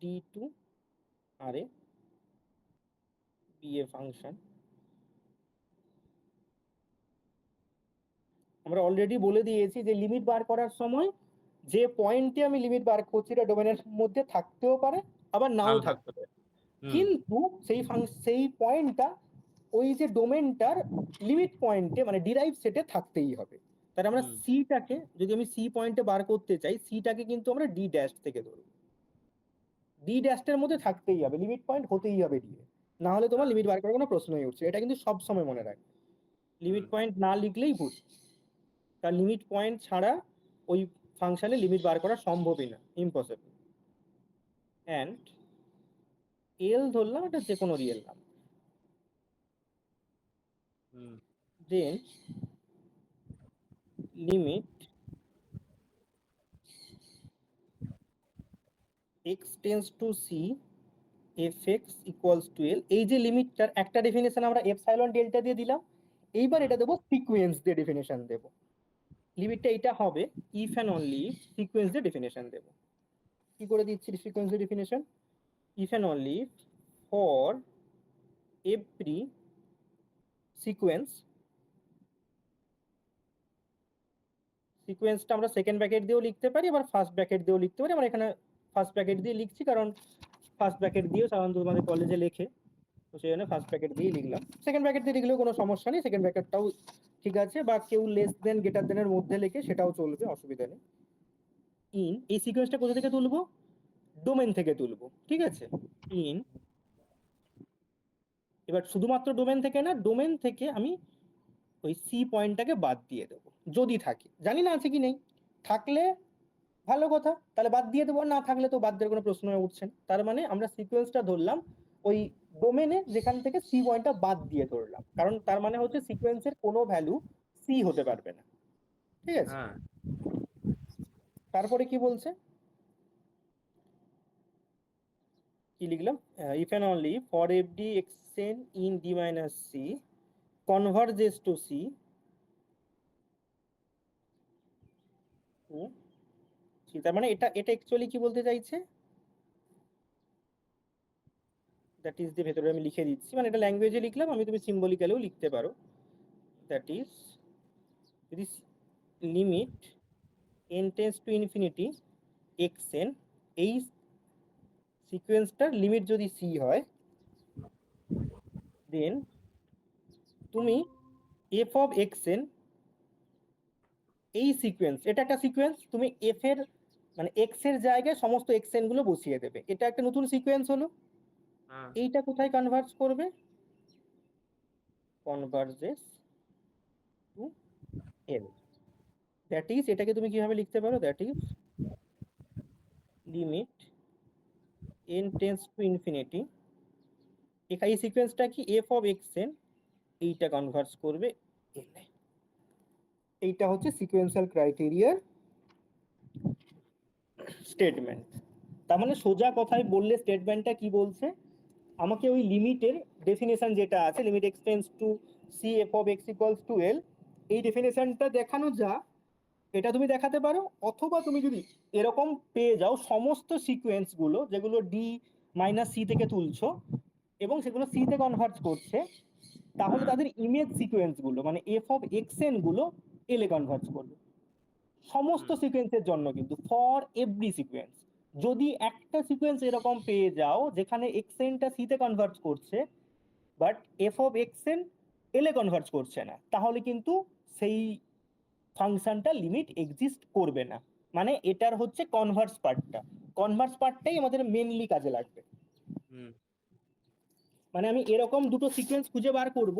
D two R A B A function. আমরা অলরেডি বলে দিয়েছি যে লিমিট বার করার সময় যে পয়েন্টে আমি লিমিট বার করছি এটা ডোমেনের মধ্যে থাকতেও পারে আবার নাও নাও থাকতে পারে, হুম, কিন্তু সেই পয়েন্টটা ওই যে ডোমেনটার লিমিট পয়েন্টে মানে ডিরাইভ সেটে থাকতেই হবে। তাহলে আমরা হুম, সিটাকে যদি আমি সি পয়েন্টে বার করতে চাই, সিটাকে কিন্তু আমরা ডি ড্যাশ থেকে ধরবো, ডি ড্যাশের মধ্যে থাকতেই হবে, লিমিট পয়েন্ট হতেই হবে ডি, না হলে তোমার হ্যাঁ, লিমিট বার করার কোনো প্রশ্নই উঠছে। এটা কিন্তু সব সময় মনে রাখবে, লিমিট হুম, পয়েন্ট না লিখলেই ভুল। তার লিমিট পয়েন্ট ছাড়া ওই ফাংশনে লিমিট বার করা সম্ভবই না, ইম্পসিবল। অ্যান্ড এল ধরলাম এটা যে কোনো রিয়েল নাম্বার, হুম then limit x tends to C fx equals to l, এই যে লিমিটটার একটা ডেফিনেশন আমরা এপসাইলন ডেল্টা দিয়ে দিলাম, এইবার এটা দেবো সিকোয়েন্স দিয়ে ডেফিনেশন দেব। লিমিটটা এটা হবে ইফ অ্যান্ড অনলি সিকোয়েন্স দিয়ে ডেফিনেশন দেব। কি করে দিচ্ছি সিকোয়েন্স দিয়ে definition? If and only for every sequence, সিকোয়েন্সটা আমরা সেকেন্ড ব্র্যাকেট দিয়েও লিখতে পারি, আবার ফার্স্ট ব্র্যাকেট দিয়েও লিখতে পারি। আমরা এখানে ফার্স্ট ব্র্যাকেট দিয়ে লিখছি কারণ ফার্স্ট ব্র্যাকেট দিয়েও সাধারণত আমাদের কলেজে লেখে, তো সেই জন্য ফার্স্ট ব্র্যাকেট দিয়ে লিখলাম। সেকেন্ড ব্র্যাকেট দিয়ে লিখলেও কোনো সমস্যা নেই, সেকেন্ড ব্র্যাকেটটাও ঠিক আছে, বা কেউ লেস দেন গ্রেটার দেনের মধ্যে লিখে সেটাও চলবে, অসুবিধা নেই। ইন, এই সিকোয়েন্সটা কোথা থেকে তুলবো? ডোমেন থেকে তুলবো, ঠিক আছে। ইন, এবার শুধুমাত্র ডোমেন থেকে না, ডোমেন থেকে আমি ওই সি পয়েন্টটাকে বাদ দিয়ে দেবো যদি থাকে, জানি না আছে কি নেই, থাকলে ভালো কথা, তাহলে বাদ দিয়ে দেবো, না থাকলে তো বাদ দেওয়ার কোনো প্রশ্ন উঠছে না। তার মানে আমরা সিকোয়েন্সটা ধরলাম ওই ডোমেনে যেখান থেকে সি পয়েন্টটা বাদ দিয়ে ধরলাম, কারণ তার মানে হচ্ছে সিকোয়েন্সের কোনো ভ্যালু সি হতে পারবে না, ঠিক আছে। হ্যাঁ তারপরে কি বলছে, কি লিখলাম, if and only for every X N in D minus C converges to C, তার মানে এটা এটা অ্যাকচুয়ালি কি বলতে চাইছে, দ্যাট ইজ, দিয়ে ভেতরে আমি লিখে দিচ্ছি, মানে এটা ল্যাঙ্গুয়েজে লিখলাম আমি, তুমি সিম্বলিক্যালেও লিখতে পারো। দ্যাট ইজ যদি limit n tends to infinity xn, এই সিকোয়েন্সটার লিমিট যদি c হয়, দেন তুমি f অফ xn, এই সিকোয়েন্স, এটা একটা সিকোয়েন্স, তুমি f এর মানে x এর জায়গায় সমস্ত xn গুলো বসিয়ে দেবে, এটা একটা নতুন সিকোয়েন্স হলো। হ্যাঁ এইটা কোথায় কনভার্জ করবে? Converges to l, that is, এটাকে তুমি কিভাবে লিখতে পারো, that is limit n tends to infinity, এই সিকোয়েন্সটা কি f অফ xn, এইটা কনভার্জ করবে l এ। এইটা হচ্ছে সিকোয়েন্সিয়াল ক্রাইটেরিয়ার স্টেটমেন্ট। তার মানে সোজা কথায় বললে স্টেটমেন্টটা কি বলছে, আমাকে ওই লিমিটের ডেফিনেশন যেটা আছে, limit x tends to C F of x equals to l, এই ডেফিনেশনটা দেখানো যা, এটা তুমি দেখাতে পারো। অথবা তুমি যদি এরকম পেয়ে যাও সমস্ত সিকোয়েন্স গুলো যেগুলো ডি মাইনাস সি থেকে তুলছো এবং সেগুলো সি তে কনভার্ট করছে, তাহলে তাদের ইমেজ সিকোয়েন্স গুলো মানে এফ অফ এক্সএন গুলো এল এ কনভার্ট করবে সমস্ত সিকোয়েন্সের জন্য, কিন্তু ফর এভরি সিকোয়েন্স। যদি একটা সিকোয়েন্স এরকম পেয়ে যাও যেখানে এক্সএনটা সি তে কনভার্ট করছে but F of XN L A convert করছে না, তাহলে কিন্তু সেই ফাংশনটা লিমিট এক্সিস্ট করবে না। মানে এটার হচ্ছে কনভার্স পার্টটা, কনভার্স পার্টটাই আমাদের মেনলি কাজে লাগবে। হুম মানে আমি এরকম দুটো সিকোয়েন্স খুঁজে বার করব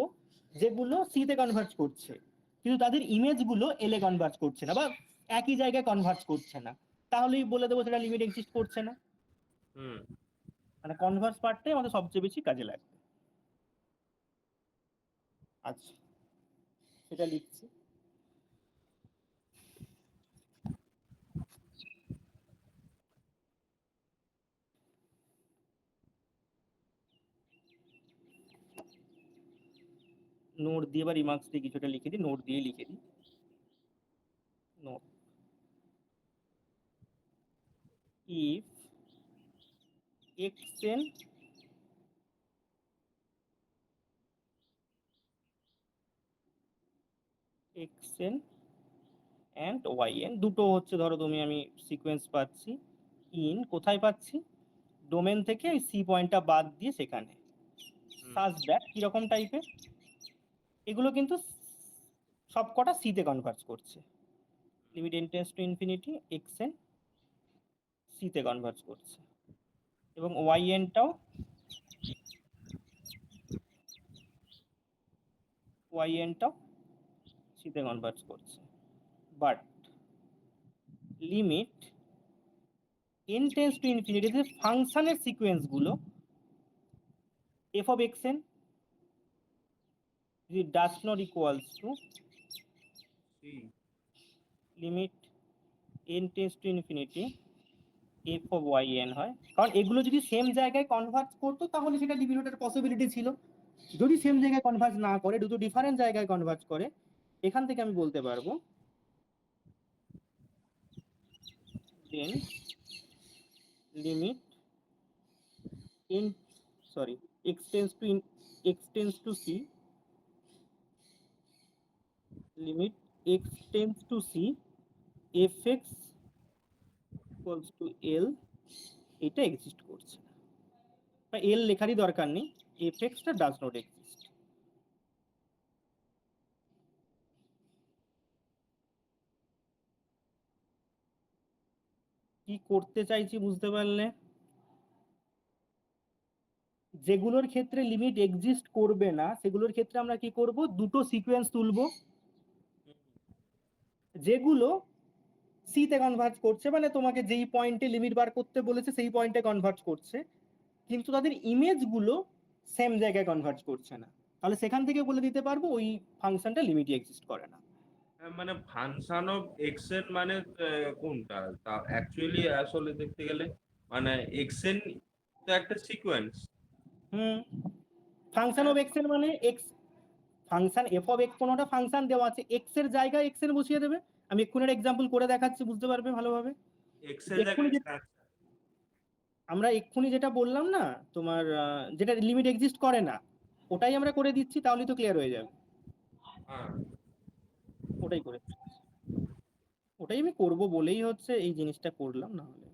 যেগুলো সি তে কনভার্জ করছে কিন্তু তাদের ইমেজ গুলো এল এ কনভার্জ করছে না বা একই জায়গায় কনভার্জ করছে না, তাহলেই বলে দেবো সেটা লিমিট এক্সিস্ট করছে না। হুম মানে কনভার্স পার্টটাই আমাদের সবচেয়ে বেশি কাজে লাগবে। আচ্ছা, সেটা লিখছি। নোট দিয়ে বা রিমার্কস দিয়ে কিছুটা লিখে দিই, নোট দিয়ে লিখে দিই। Note, if xn xn and yn, দুটো হচ্ছে ধরো তুমি আমি সিকোয়েন্স পাচ্ছি, ইন কোথায় পাচ্ছি, ডোমেন থেকে এই সি পয়েন্টটা বাদ দিয়ে সেখানে, সাজ দ্যাট কিরকম টাইপের, এগুলো কিন্তু সবকটা সি তে কনভার্জ করছে, limit n tends to infinity xn C তে কনভার্জ করছে এবং yn-টাও সি তে কনভার্জ করছে। But limit n tends to infinity, যে ফাংশনের সিকোয়েন্স গুলো f of xn does not equals to limit n tends to infinity f of yn হয়। কারণ এগুলো যদি সেম জায়গায় কনভার্জ করতো তাহলে সেটা লিমিটের পসিবিলিটি ছিল। যদি সেম জায়গায় কনভার্জ না করে, দুটো ডিফারেন্ট জায়গায় কনভার্জ করে, এখান থেকে আমি বলতে পারবো দেন limit in sorry x tends to c limit x tends to c fx equals to l এটা এক্সিস্ট করছে না, বা l লেখারই দরকার নেই, fx টা ডাজ নট এক্সিস্ট। কি করতে চাইছি বুঝতে পারলে? যেগুলোর ক্ষেত্রে লিমিট এক্সিস্ট করবে না সেগুলোর ক্ষেত্রে আমরা কি করব, দুটো সিকোয়েন্স তুলবো। যেগুলো সি তে কনভার্জ করছে, মানে তোমাকে যেই পয়েন্টে লিমিট বার করতে বলেছে সেই পয়েন্টে কনভার্জ করছে, কিন্তু তাদের ইমেজগুলো সেম জায়গায় কনভার্জ করছে না, তাহলে সেখান থেকে বলে দিতে পারবো ওই ফাংশনটা লিমিটই এক্সিস্ট করে না। মানে ফাংশন অফ এক্সেন মানে কোনটা তা অ্যাকচুয়ালি আসলে দেখতে গেলে মানে এক্সেন তো একটা সিকোয়েন্স। ফাংশন অফ এক্স এর মানে x function F of x, কোনোটা ফাংশন দেওয়া আছে, এক্স এর জায়গায় এক্স এর বসিয়ে দেবে। আমি এক্ষুনি একটা এক্সাম্পল করে দেখাচ্ছি, বুঝতে পারবে ভালোভাবে। এক্সের এক্ষুনি আমরা এক্ষুনি যেটা বললাম না তোমার, যেটা লিমিট এক্সিস্ট করে না, ওটাই আমরা করে দিচ্ছি, তাহলেই তো ক্লিয়ার হয়ে যাবে। হ্যাঁ ওটাই করে ওটাই আমি করব বলেই হচ্ছে এই জিনিসটা করলাম, না হলে।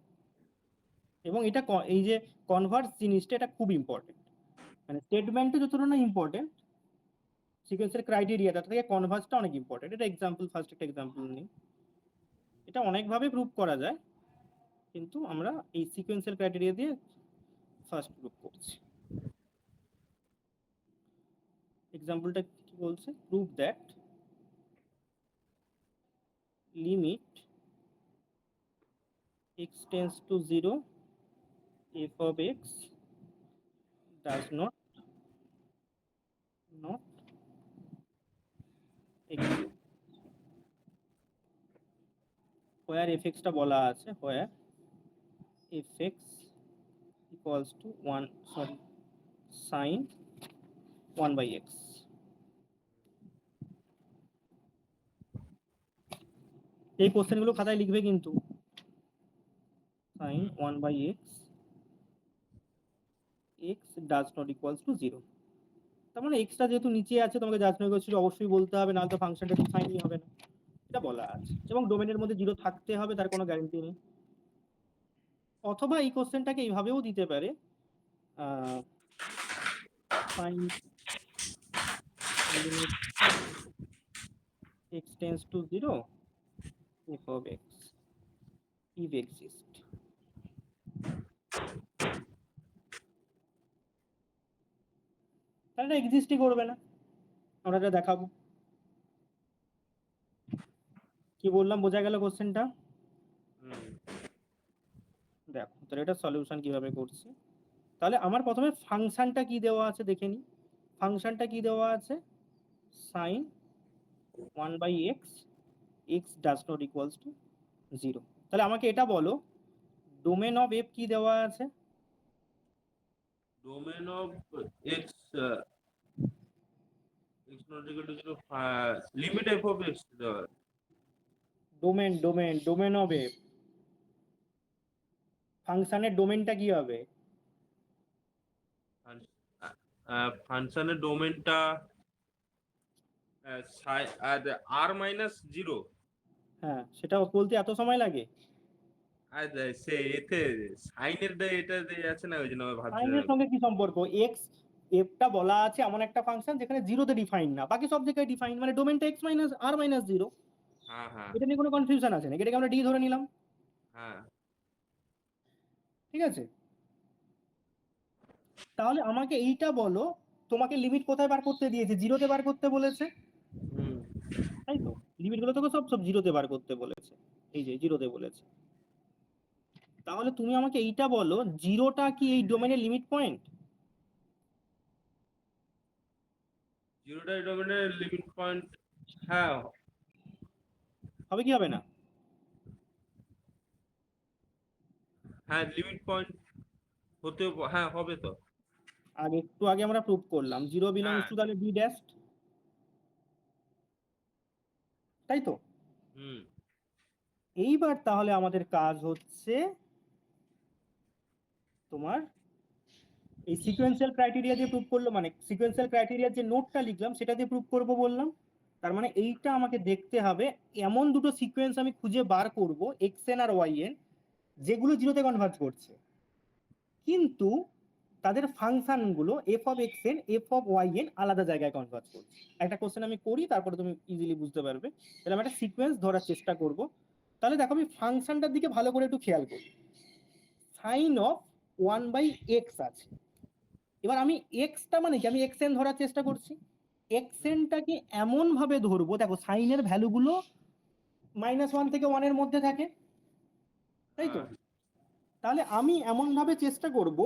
এবং এটা এই যে কনভার্স জিনিসটা, এটা খুব ইম্পর্টেন্ট, মানে স্টেটমেন্টটা যতটা না ইম্পর্টেন্ট, সিকোয়েন্সের ক্রাইটেরিয়া তার থেকে কনভার্সটা অনেক ইম্পর্টেন্ট। এটা এক্সাম্পল, ফার্স্ট একটা এক্সাম্পল নিই। এটা অনেকভাবে প্রুভ করা যায়, কিন্তু আমরা এই সিকোয়েন্সের ক্রাইটেরিয়া দিয়ে ফার্স্ট প্রুভ করছি। এক্সাম্পলটা কি বলছে, prove that limit x tends to 0 f of x does not exist where fx টা বলা আছে, where fx equals to 1 sorry sin 1 by x। এই কোশ্চেনগুলো খাতায় লিখবে কিন্তু, sin 1 by x x does not equals to 0। তার মানে এক্সটা যেহেতু নিচে আছে, তোমাকে জাস্ট নয় করছিল অবশ্যই বলতে হবে, নাহলে তো ফাংশনটা ডিফাইনই হবে না, এটা বলা আছে। এবং ডোমেনের মধ্যে 0 থাকতে হবে, তার কোনো গ্যারান্টি নেই। অথবা এই কোশ্চেনটাকে এইভাবেও দিতে পারে, sin limit x tends to 0 f of x if exist। তাহলে এক্সিস্টই করবে না, আমরা এটা দেখাবো। কি বললাম, বোঝা গেল কোশ্চেনটা? দেখো তাহলে এটা সলিউশন কিভাবে করছি। তাহলে আমার প্রথমে ফাংশনটা কি দেওয়া আছে দেখে নিই। ফাংশনটা কি দেওয়া আছে, sin 1 by x x does not equals to 0। তাহলে আমাকে এটা বলো, ডোমেন অফ f কি দেওয়া আছে? Domain of x x not equal to 0 limit F of x domain of f, ফাংশনের ডোমেনটা কি হবে? ফাংশনের ডোমেনটা আর মাইনাস 0। হ্যাঁ, সেটা বলতে এত সময় লাগে? আর সে এতে সাইনের এটা আছে না, ওই জন্য আমি ভাবছি সাইনের সঙ্গে কি সম্পর্ক? x fটা বলা আছে এমন একটা ফাংশন যেখানে 0 তে ডিফাইন না, বাকি সব জায়গায় ডিফাইন, মানে ডোমেনটা x মাইনাস আর মাইনাস 0। হ্যাঁ হ্যাঁ এটা নিয়ে কোনো কনফিউশন আছে নাকি? এটাকে আমরা d ধরে নিলাম, হ্যাঁ। ঠিক আছে? তাহলে আমাকে এইটা বলো, তোমাকে লিমিট কোথায় বার করতে দিয়েছে? 0 তে বার করতে বলেছে, তাই তো? লিমিটগুলো তোকে সব 0 তে বার করতে বলেছে। এই যে জিরোতে বলেছে। তাহলে তুমি আমাকে এইটা বলো, জিরোটা কি এই ডোমেনের লিমিট পয়েন্ট? জিরোটা ডোমেনের লিমিট পয়েন্ট, হ্যাঁ হবে কি হবে না? হ্যাঁ লিমিট পয়েন্ট হতে, হ্যাঁ হবে তো। একটু আগে আমরা প্রুভ করলাম জিরো বিলংস হ্যাঁ। টু তাহলে বি ড্যাশ, তাই তো? হুম। এইবার তাহলে আমাদের কাজ হচ্ছে তোমার এই সিকোয়েন্সিয়াল ক্রাইটেরিয়া দিয়ে প্রুভ করলো, মানে সিকোয়েন্সিয়াল ক্রাইটেরিয়ার যে নোটটা লিখলাম সেটা দিয়ে প্রুভ করব বললাম। তার মানে এইটা আমাকে দেখতে হবে এমন দুটো সিকোয়েন্স আমি খুঁজে বার করব এক্স এন আর ওয়াই এন, যেগুলো জিরোতে কনভার্জ করছে, কিন্তু তাদের ফাংশনগুলো F of X N F of Y N আলাদা জায়গায় কনভার্জ করছে। একটা কোশ্চেন আমি করি, তারপরে তুমি ইজিলি বুঝতে পারবে। তাহলে আমি একটা সিকোয়েন্স ধরার চেষ্টা করব। তাহলে দেখো আমি ফাংশনটার দিকে ভালো করে একটু খেয়াল করি। সাইন অফ 1/x আছে। এবার আমি এক্সটা মানে কি, আমি এক্স এন ধরার চেষ্টা করছি। এক্স এনটাকে এমন ভাবে ধরবো, দেখো সাইনের ভ্যালুগুলো -1 থেকে 1 এর মধ্যে থাকে, তাই তো? হ্যাঁ। তাহলে আমি এমন ভাবে চেষ্টা করব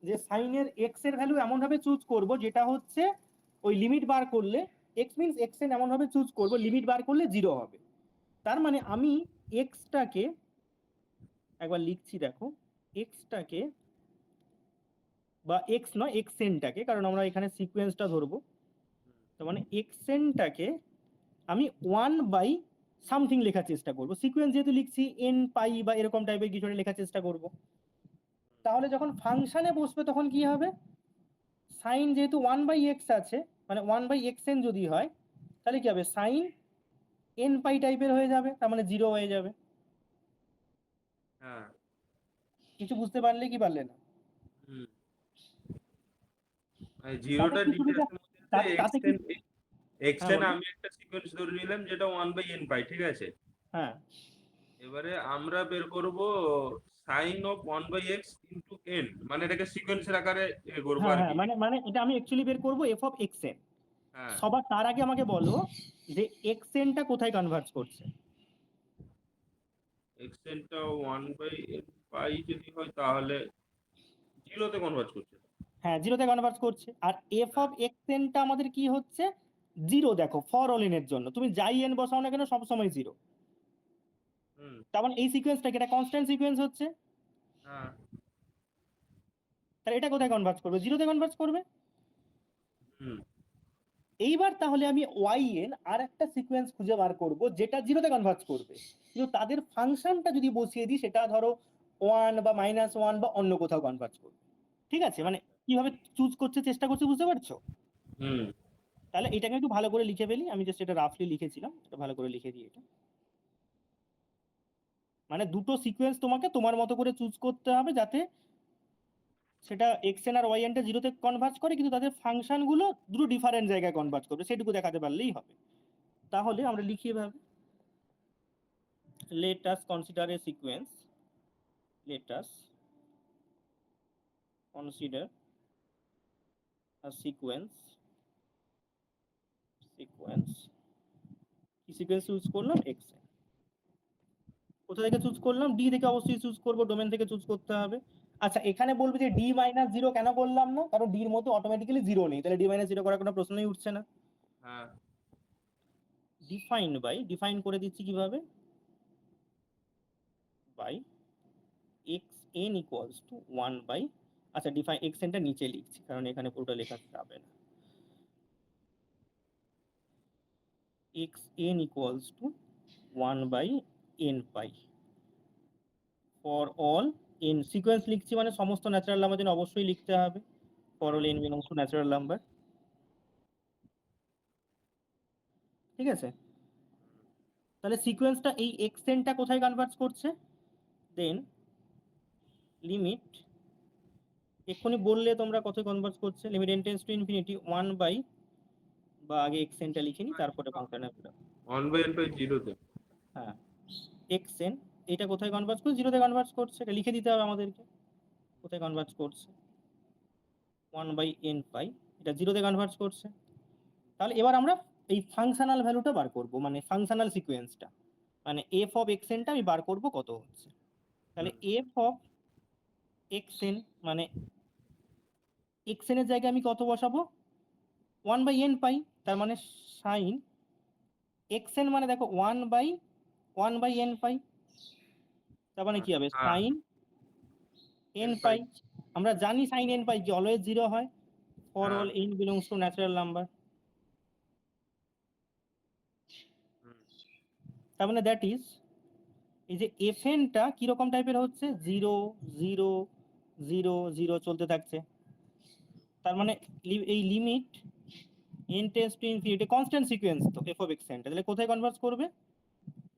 যে সাইনের এক্স এর ভ্যালু এমন ভাবে চুজ করব যেটা হচ্ছে ওই লিমিট বার করলে, এক্স মিন্স এক্স এন এমন ভাবে চুজ করব লিমিট বার করলে 0 হবে। তার মানে আমি এক্সটাকে একবার লিখছি, দেখো এক্সটাকে বা এক্স নয় এক্স এনটাকে, কারণ আমরা এখানে সিকোয়েন্সটা ধরবো। তার মানে এক্স এনটাকে আমি 1 বাই সামথিং লেখার চেষ্টা করব, সিকোয়েন্স যেহেতু লিখছি এন পাই বা এরকম টাইপের কিছু একটা লেখার চেষ্টা করব। তাহলে যখন ফাংশনে বসবে তখন কি হবে, সাইন যেহেতু 1/x আছে, মানে 1/xn যদি হয়, তাহলে কি হবে, সাইন এন পাই টাইপের হয়ে যাবে, তার মানে 0 হয়ে যাবে। হ্যাঁ। কিছু বুঝতে পারলে কি পারলে না? হুম। তাতে জিরোটা কি সুবিধা, ডিটেলস মধ্যে তাতে কি? হ্যাঁ এক্সটেন বলো। আমি একটা সিকোয়েন্স ধরে নিলাম যেটা 1/n পাই, ঠিক আছে। হ্যাঁ এবারে আমরা বের করব sign of 1/x into n, মানে এটাকে সিকোয়েন্সের আকারে করবো হ্যাঁ আর হ্যাঁ, কি। মানে মানে এটা আমি অ্যাকচুয়ালি বের করব এফ অফ এক্স এন। হ্যাঁ। সবার তার আগে আমাকে বলো যে এক্স এনটা কোথায় কনভার্জ করছে? এক্সটেনটা 1/n পাই যদি হয় তাহলে জিরোতে কনভার্ট করছে। হ্যাঁ, 0তে কনভার্জ করছে। আর এফ হ্যাঁ। অফ এক্স এনটা আমাদের কি হচ্ছে, 0। দেখো ফর অল এন এর জন্য তুমি যাই এন বসাও না কেন সব সময় 0। হুম। তার মানে এই সিকোয়েন্সটা কি, এটা কনস্ট্যান্ট সিকোয়েন্স হচ্ছে, হ্যাঁ। তাহলে এটা কোথায় কনভার্জ করবে, 0তে কনভার্জ করবে। হুম। এইবার তাহলে আমি ওয়াই এন আর একটা সিকোয়েন্স খুঁজে বার করব যেটা 0তে কনভার্জ করবে, কিন্তু তাদের ফাংশনটা যদি বসিয়ে দিই সেটা ধরো 1 বা -1 বা অন্য কোথাও কনভার্জ করবে। ঠিক আছে, মানে কিভাবে চুজ করতে চেষ্টা করছে বুঝতে পারছো? হুম। তাহলে এটাকে একটু ভালো করে লিখে ফেলি, আমি জাস্ট এটা রাফলি লিখেছিলাম, এটা ভালো করে লিখে দিই। এটা মানে দুটো সিকোয়েন্স তোমাকে তোমার মতো করে চুজ করতে হবে যাতে সেটা এক্স এন আর ওয়াই এনটা 0তে কনভার্জ করে, কিন্তু তাদের ফাংশন গুলো দুটো ডিফারেন্ট জায়গায় কনভার্জ করবে, সেটুকু দেখাতে পারলেই হবে। তাহলে আমরা লিখি এভাবে, let us consider a sequence, let us consider a sequence, কি সিকোয়েন্স চুজ করলাম, এক্স। কোথা থেকে চুজ করলাম, ডি থেকে অবশ্যই চুজ করব, ডোমেন থেকে চুজ করতে হবে। আচ্ছা এখানে বলবে যে d-0 কেন করলাম না, কারণ ডির মধ্যে অটোমেটিক্যালি 0 নেই, তাহলে d-0 করার কোনো প্রশ্নই উঠছে না। হ্যাঁ। ডিফাইন বাই, ডিফাইন করে দিচ্ছি কিভাবে, by X N equals to 1 by, আচ্ছা ডিফাইন এক্স এনটা নিচে লিখছি কারণ এখানে পুরোটা লেখা যাবে না, X N equals to 1 by N pi for all N, sequence লিখছি মানে সমস্ত ন্যাচারাল নাম্বার জন্য অবশ্যই লিখতে হবে, for all N belongs to natural number. ঠিক আছে, তাহলে সিকোয়েন্সটা এই এক্স এনটা কোথায় কনভার্জ করছে, দেন লিমিট, এক্ষুনি বললে তোমরা কোথায় কনভার্জ করছে, limit n tends to infinity 1 by, বা আগে এক্স এনটা লিখে নি তারপরে ফাংশনের, 1/n পাই জিরোতে। হ্যাঁ এক্স এন, এটা কোথায় কনভার্জ করছে, 0তে কনভার্জ করছে, এটা লিখে দিতে হবে আমাদেরকে কোথায় কনভার্জ করছে, 1 বাই এন পাই, এটা 0তে কনভার্জ করছে। তাহলে এবার আমরা এই ফাংশনাল ভ্যালুটা বার করব, মানে ফাংশনাল সিকোয়েন্সটা, মানে এফ অফ এক্স এনটা আমি বার করব কত হচ্ছে। তাহলে এফ অফ এক্স এন মানে এক্স এন এর জায়গায় আমি কত বসাবো, 1/n পাই। তার মানে সাইন এক্স এন মানে দেখো 1/n পাই। তার মানে কি হবে, হ্যাঁ সাইন এন n পাই। পাই আমরা জানি সাইন এন পাই কি অলওয়েজ 0 হয় ফর হ্যাঁ all n belongs to natural number. Hmm, তার মানে দ্যাট ইজ এই যে এফ এনটা কিরকম টাইপের হচ্ছে, 0 0 0 0 চলতে থাকছে। তার মানে এই limit n tends to infinity constant sequence তো এফ অফ এক্স এনটা, তাহলে কোথায় কনভার্জ করবে,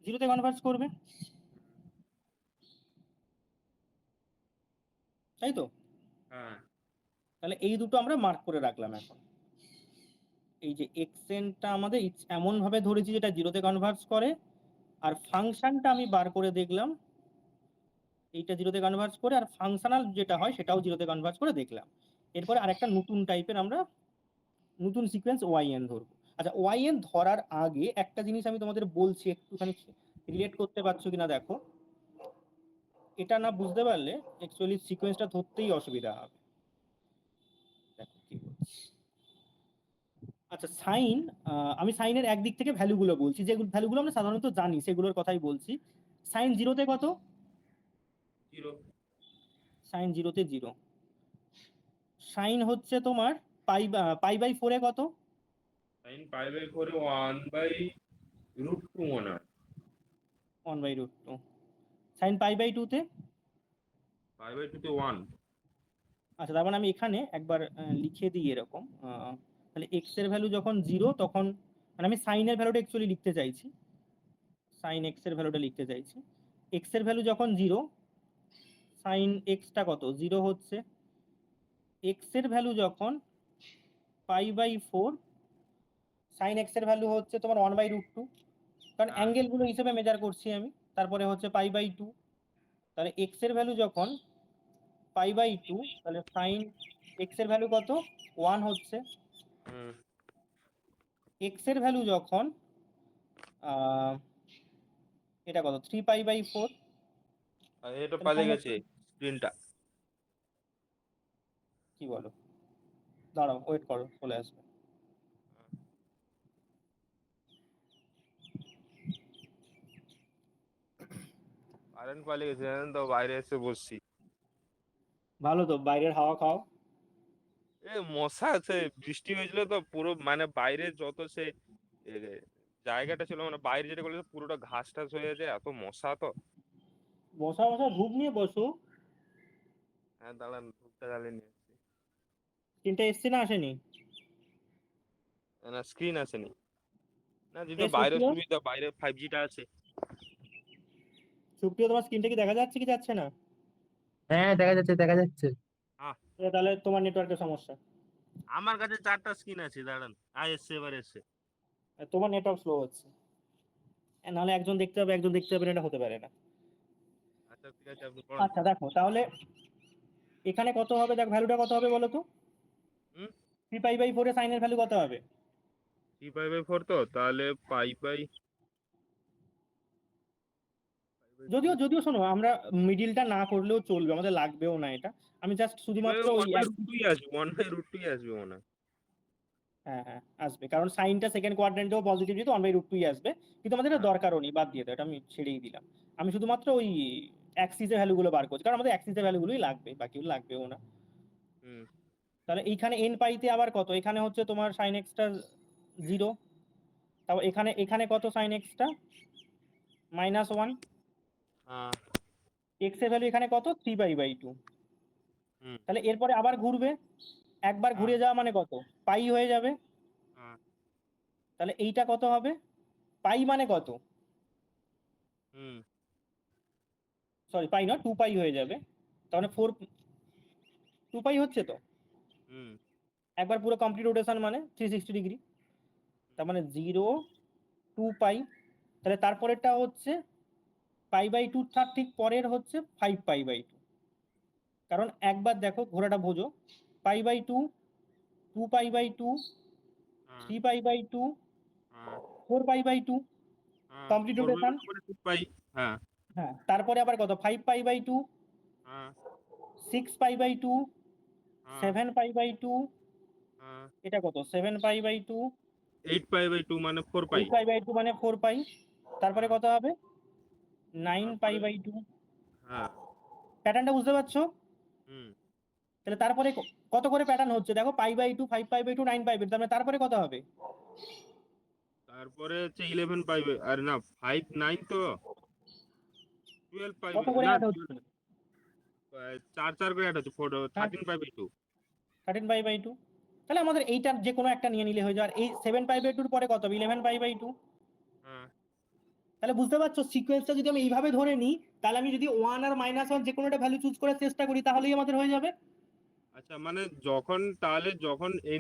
0 তে কনভার্জ করবে, তাই তো। হ্যাঁ তাহলে এই দুটো আমরা মার্ক করে রাখলাম। এখন এই যে এক্স এনটা আমাদের এমন ভাবে ধরেছি যেটা 0 তে কনভার্জ করে, আর ফাংশনটা আমি বার করে দেখলাম এইটা 0 তে কনভার্জ করে, আর ফাংশনাল যেটা হয় সেটাও 0 তে কনভার্জ করে দেখলাম। এরপরে আরেকটা নতুন টাইপের আমরা নতুন সিকোয়েন্স ওয়াই-এন ধরবো। আচ্ছা, ওয়াই-এন ধরার আগে একটা জিনিস আমি তোমাদের বলছি, একটুখানি রিলেট করতে পারছো কিনা দেখো। এটা না বুঝতে পারলে অ্যাকচুয়ালি সিকোয়েন্সটা ধরতেই অসুবিধা হবে। দেখো কি বলছি। আচ্ছা সাইন, আমি সাইনের একদিক থেকে ভ্যালুগুলো বলছি, যে ভ্যালুগুলো আমরা সাধারণত জানি সেগুলোর কথাই বলছি। সাইন 0 তে কত, 0 সাইন 0 তে 0। সাইন হচ্ছে তোমার পাই/4 এ কত, sin π/4 1/√2 মনে হয় 1/√2। সাইন পাই/2 তে, π/2 তে 1 আচ্ছা তার মানে আমি এখানে একবার লিখে দিই এরকম, তাহলে এক্স এর ভ্যালু যখন 0 তখন, মানে আমি সাইনের ভ্যালুটা অ্যাকচুয়ালি লিখতে চাইছি, সাইন এক্স এর ভ্যালুটা লিখতে চাইছি। এক্স এর ভ্যালু যখন 0, সাইন এক্সটা কত 0 হচ্ছে। এক্স এর ভ্যালু যখন পাই/4, সাইন এক্স এর ভ্যালু হচ্ছে তোমার 1/√2, কারণ হ্যাঁ অ্যাঙ্গেলগুলো হিসেবে মেজার করছি আমি। তারপরে হচ্ছে পাই/2, তাহলে এক্স এর ভ্যালু যখন পাই/2, তাহলে সাইন এক্স এর ভ্যালু কত 1 হচ্ছে। হুম এক্স এর ভ্যালু যখন আহ, এটা কত 3π/4, আর এটা তাহলে পালিয়ে সাইন গেছে স্ক্রিনটা কি বলো, দাঁড়াও ওয়েট করো চলে আসবে। কারেন্ট পালিয়ে গেছে জানেন তো, বাইরে এসে বসছি। ভালো তো, বাইরের হাওয়া খাও। এ মশা আছে, বৃষ্টি হয়েছিল তো পুরো মানে বাইরে যত সে এ, জায়গাটা ছিল মানে বাইরে যেটা করলে পুরোটা ঘাস টাস হয়ে যায়, এত মশা তো। বসা বসা ধূপ নিয়ে বসো। হ্যাঁ দাঁড়ান ধূপটা জ্বালিয়ে নিয়ে আসছি। তিনটা এসছে না আসেনি, না স্ক্রিন আসেনি, না যেহেতু বাইরে সুপ্রিয়, সুবিধা, বাইরে 5G টা আছে। সুপ্রিয় তোমার স্ক্রিনটা কি দেখা যাচ্ছে কি যাচ্ছে না? হ্যাঁ, দেখা যাচ্ছে, দেখা যাচ্ছে। আহ তাহলে তোমার নেটওয়ার্কের সমস্যা। আমার কাছে 4টা স্ক্রিন আছে, দাঁড়ান এসছে এবার এসছে। তোমার নেটওয়ার্ক স্লো হচ্ছে, নাহলে একজন দেখতে হবে একজন দেখতে হবে না, এটা হতে পারে না। আচ্ছা ঠিক আছে আপনি পড়ান। আচ্ছা দেখো তাহলে এখানে কত হবে, দেখ ভ্যালুটা কত হবে বলো তো, হুম 3π/4 এ সাইনের ভ্যালু কত হবে? 3π/4 তো তাহলে পাই যদিও যদিও শোনো, আমরা মিডিলটা না করলেও চলবে, আমাদের লাগবেও না এটা। আমি জাস্ট শুধুমাত্র ওই 1/√2 আসবে, 1/√2 আসবে মনে হয়। হ্যাঁ হ্যাঁ আসবে, কারণ সাইনটা সেকেন্ড কোয়াড্রেন্টেও পজিটিভ, যেহেতু 1/√2 আসবে। কিন্তু আমাদের এটা হ্যাঁ দরকারও নেই, বাদ দিয়ে দাও, এটা আমি ছেড়েই দিলাম। আমি শুধুমাত্র ওই অ্যাক্সিসের ভ্যালুগুলো বার করছি, কারণ আমাদের অ্যাক্সিসের ভ্যালুগুলোই লাগবে, বাকিগুলো লাগবেও না। হুম তাহলে এইখানে এন পাইতে আবার কত, এখানে হচ্ছে তোমার সাইন এক্সটা 0, তাও এখানে এখানে কত সাইন এক্সটা -1, হ্যাঁ এক্স এর ভ্যালু এখানে কত 3π/2। হুম তাহলে এরপরে আবার ঘুরবে, একবার হ্যাঁ ঘুরে যাওয়া মানে কত, পাই হয়ে যাবে। হ্যাঁ তাহলে এইটা কত হবে, পাই মানে কত, হুম সরি পাই না 2π হয়ে যাবে। তাহলে 2π হচ্ছে তো, হুম একবার পুরো কমপ্লিট রোটেশন মানে 360 ডিগ্রি। তার মানে 0 2π। তাহলে তারপরেরটা হচ্ছে π/2, তার ঠিক পরের হচ্ছে 5π/2। কারণ একবার দেখো ঘোড়াটা বোঝো, π/2, 2π/2, হ্যাঁ 3π/2, হ্যাঁ 4π/2। কমপ্লিটেশন। করে 2 পাই। হ্যাঁ হ্যাঁ, তারপরে আবার কত 5 পাই/2, হ্যাঁ 6 পাই/2, হ্যাঁ 7 পাই/2, হ্যাঁ এটা কত 7 পাই/2, 8 পাই বাই 2 মানে 4 পাই। 8 পাই/2 মানে 4 পাই। তারপরে হ্যাঁ কত হবে 9 তারপরে পাই/2। হ্যাঁ প্যাটার্নটা বুঝতে পারছো? হুম তাহলে তারপরে কত করে প্যাটার্ন হচ্ছে দেখো, পাই/2, 5 পাই/2, 9 পাই/2, তার মানে তারপরে কত হবে? তারপরে হচ্ছে 11 পাই বাই, আরে না 5 9 তো 12 পাই কত বাই করে না অ্যাড হচ্ছে? 4 4 করে অ্যাড হচ্ছে 4 হ্যাঁ, 13 পাই বাই 2। 13 পাই/2। তাহলে আমাদের এইটার যে কোনো একটা নিয়ে নিলে হয়ে যায়। আর এই 7 পাই/2 পরে কত হবে 11 পাই/2। হ্যাঁ তাহলে বুঝতে পারছো সিকোয়েন্সটা যদি আমি এইভাবে ধরে নিই, তাহলে আমি যদি 1 আর -1 যে কোনো একটা ভ্যালু চুজ করার চেষ্টা করি তাহলেই আমাদের হয়ে যাবে। আচ্ছা মানে যখন তাহলে যখন এই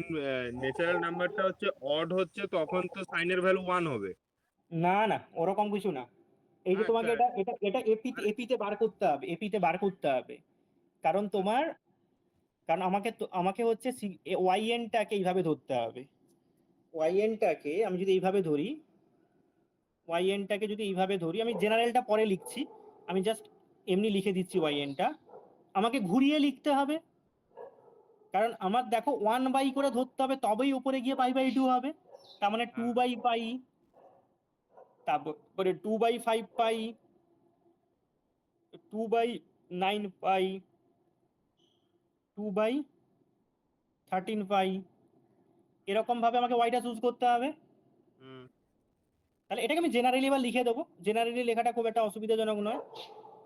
ন্যাচারাল নাম্বারটা হচ্ছে অড হচ্ছে তখন তো সাইনের ভ্যালু 1 হবে। না না, ওরকম কিছু না। এই যে আচ্ছা তোমাকে এটা এটা এটা এপিতে আরে এপিতে বার করতে হবে, এপিতে বার করতে হবে। কারণ তোমার, কারণ আমাকে হচ্ছে ওয়াইএনটাকে এইভাবে ধরতে হবে। ওয়াইএনটাকে আমি যদি এইভাবে ধরি, ওয়াইএনটাকে যদি এইভাবে ধরি, আমি জেনারেলটা পরে লিখছি, আমি জাস্ট এমনি লিখে দিচ্ছি ওয়াইএনটা। আমাকে ঘুরিয়ে লিখতে হবে, কারণ আমার দেখো 1 বাই করে ধরতে হবে, তবেই উপরে গিয়ে পাই/2 হবে। তার মানে টু হ্যাঁ বাই পাই, তারপরে 2/5 পাই, 2/9 পাই, 2/13 পাই, এরকম ভাবে আমাকে ওয়াইটা চুজ করতে হবে। হুম তাহলে এটাকে আমি জেনারেলি এবার লিখে দেবো। জেনারেলি লেখাটা খুব একটা অসুবিধাজনক নয়,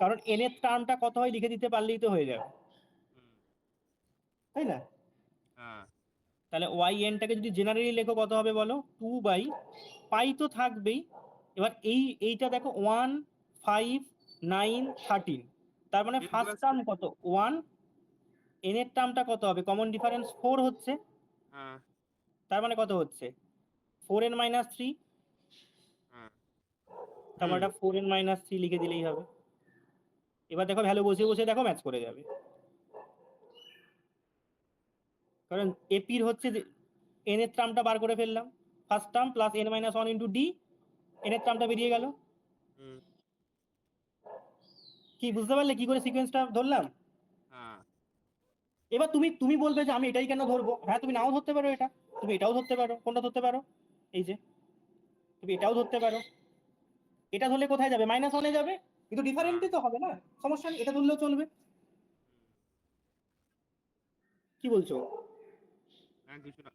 কারণ এন এর টার্মটা কত হয় লিখে দিতে পারলেই তো হয়ে যাবে, হুম তাই না? হ্যাঁ তাহলে ওয়াই এনটাকে যদি জেনারেলি লেখো কত হবে বলো, 2/পাই তো থাকবেই। এবার এইটা দেখো 1, 5, 9, 13, তার মানে এরপর ফার্স্ট আসছে টার্ম কত 1, এন এর টার্মটা কত হবে, কমন ডিফারেন্স 4 হচ্ছে, হ্যাঁ তার মানে কত হচ্ছে 4n-3, হ্যাঁ তার হুম মানে 4n-3 লিখে দিলেই হবে। এবার দেখো ভ্যালু বসে বসে দেখো ম্যাচ করে যাবে, কারণ এপির হচ্ছে এন এর টার্মটা বার করে ফেললাম, first term plus n-1 × d, N এর টার্মটা বেরিয়ে গেল। হুম কি বুঝতে পারলে কি করে সিকোয়েন্সটা ধরলাম? হ্যাঁ এবার তুমি তুমি বলবে যে আমি এটাই কেন ধরবো, হ্যাঁ তুমি নাও ধরতে পারো এটা, তুমি এটাও ধরতে পারো, কোনটা ধরতে পারো, এই যে তুমি এটাও ধরতে পারো। এটা ধরলে কোথায় যাবে, -1-এ যাবে, কিন্তু হ্যাঁ ডিফারেন্টই তো হবে না, সমস্যা নেই, এটা ধরলেও চলবে। কি বলছো? হ্যাঁ কিছু না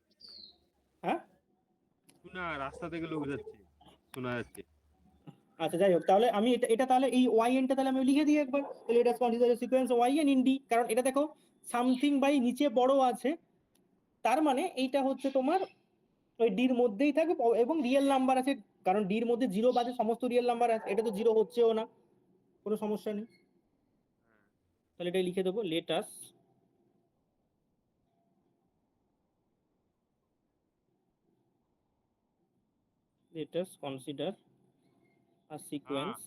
হ্যাঁ, কিছু না, রাস্তা থেকে লোক যাচ্ছে শোনা যাচ্ছে। আচ্ছা যাই হোক, তাহলে আমি এটা এটা তাহলে এই ওয়াই এনটা তাহলে আমি লিখে দিই একবার, তাহলে এটা continuous sequence Y N in D, কারণ এটা দেখো সামথিং বাই নিচে বড় আছে, তার মানে এইটা হচ্ছে তোমার ওই ডির মধ্যেই থাকবে এবং রিয়েল নাম্বার আছে, কারণ ডির মধ্যে জিরো বাদে সমস্ত রিয়েল নাম্বার আছে, এটা তো জিরো হচ্ছেও না, কোনো সমস্যা নেই। তাহলে এটাই লিখে দেবো, let us consider a হ্যাঁ sequence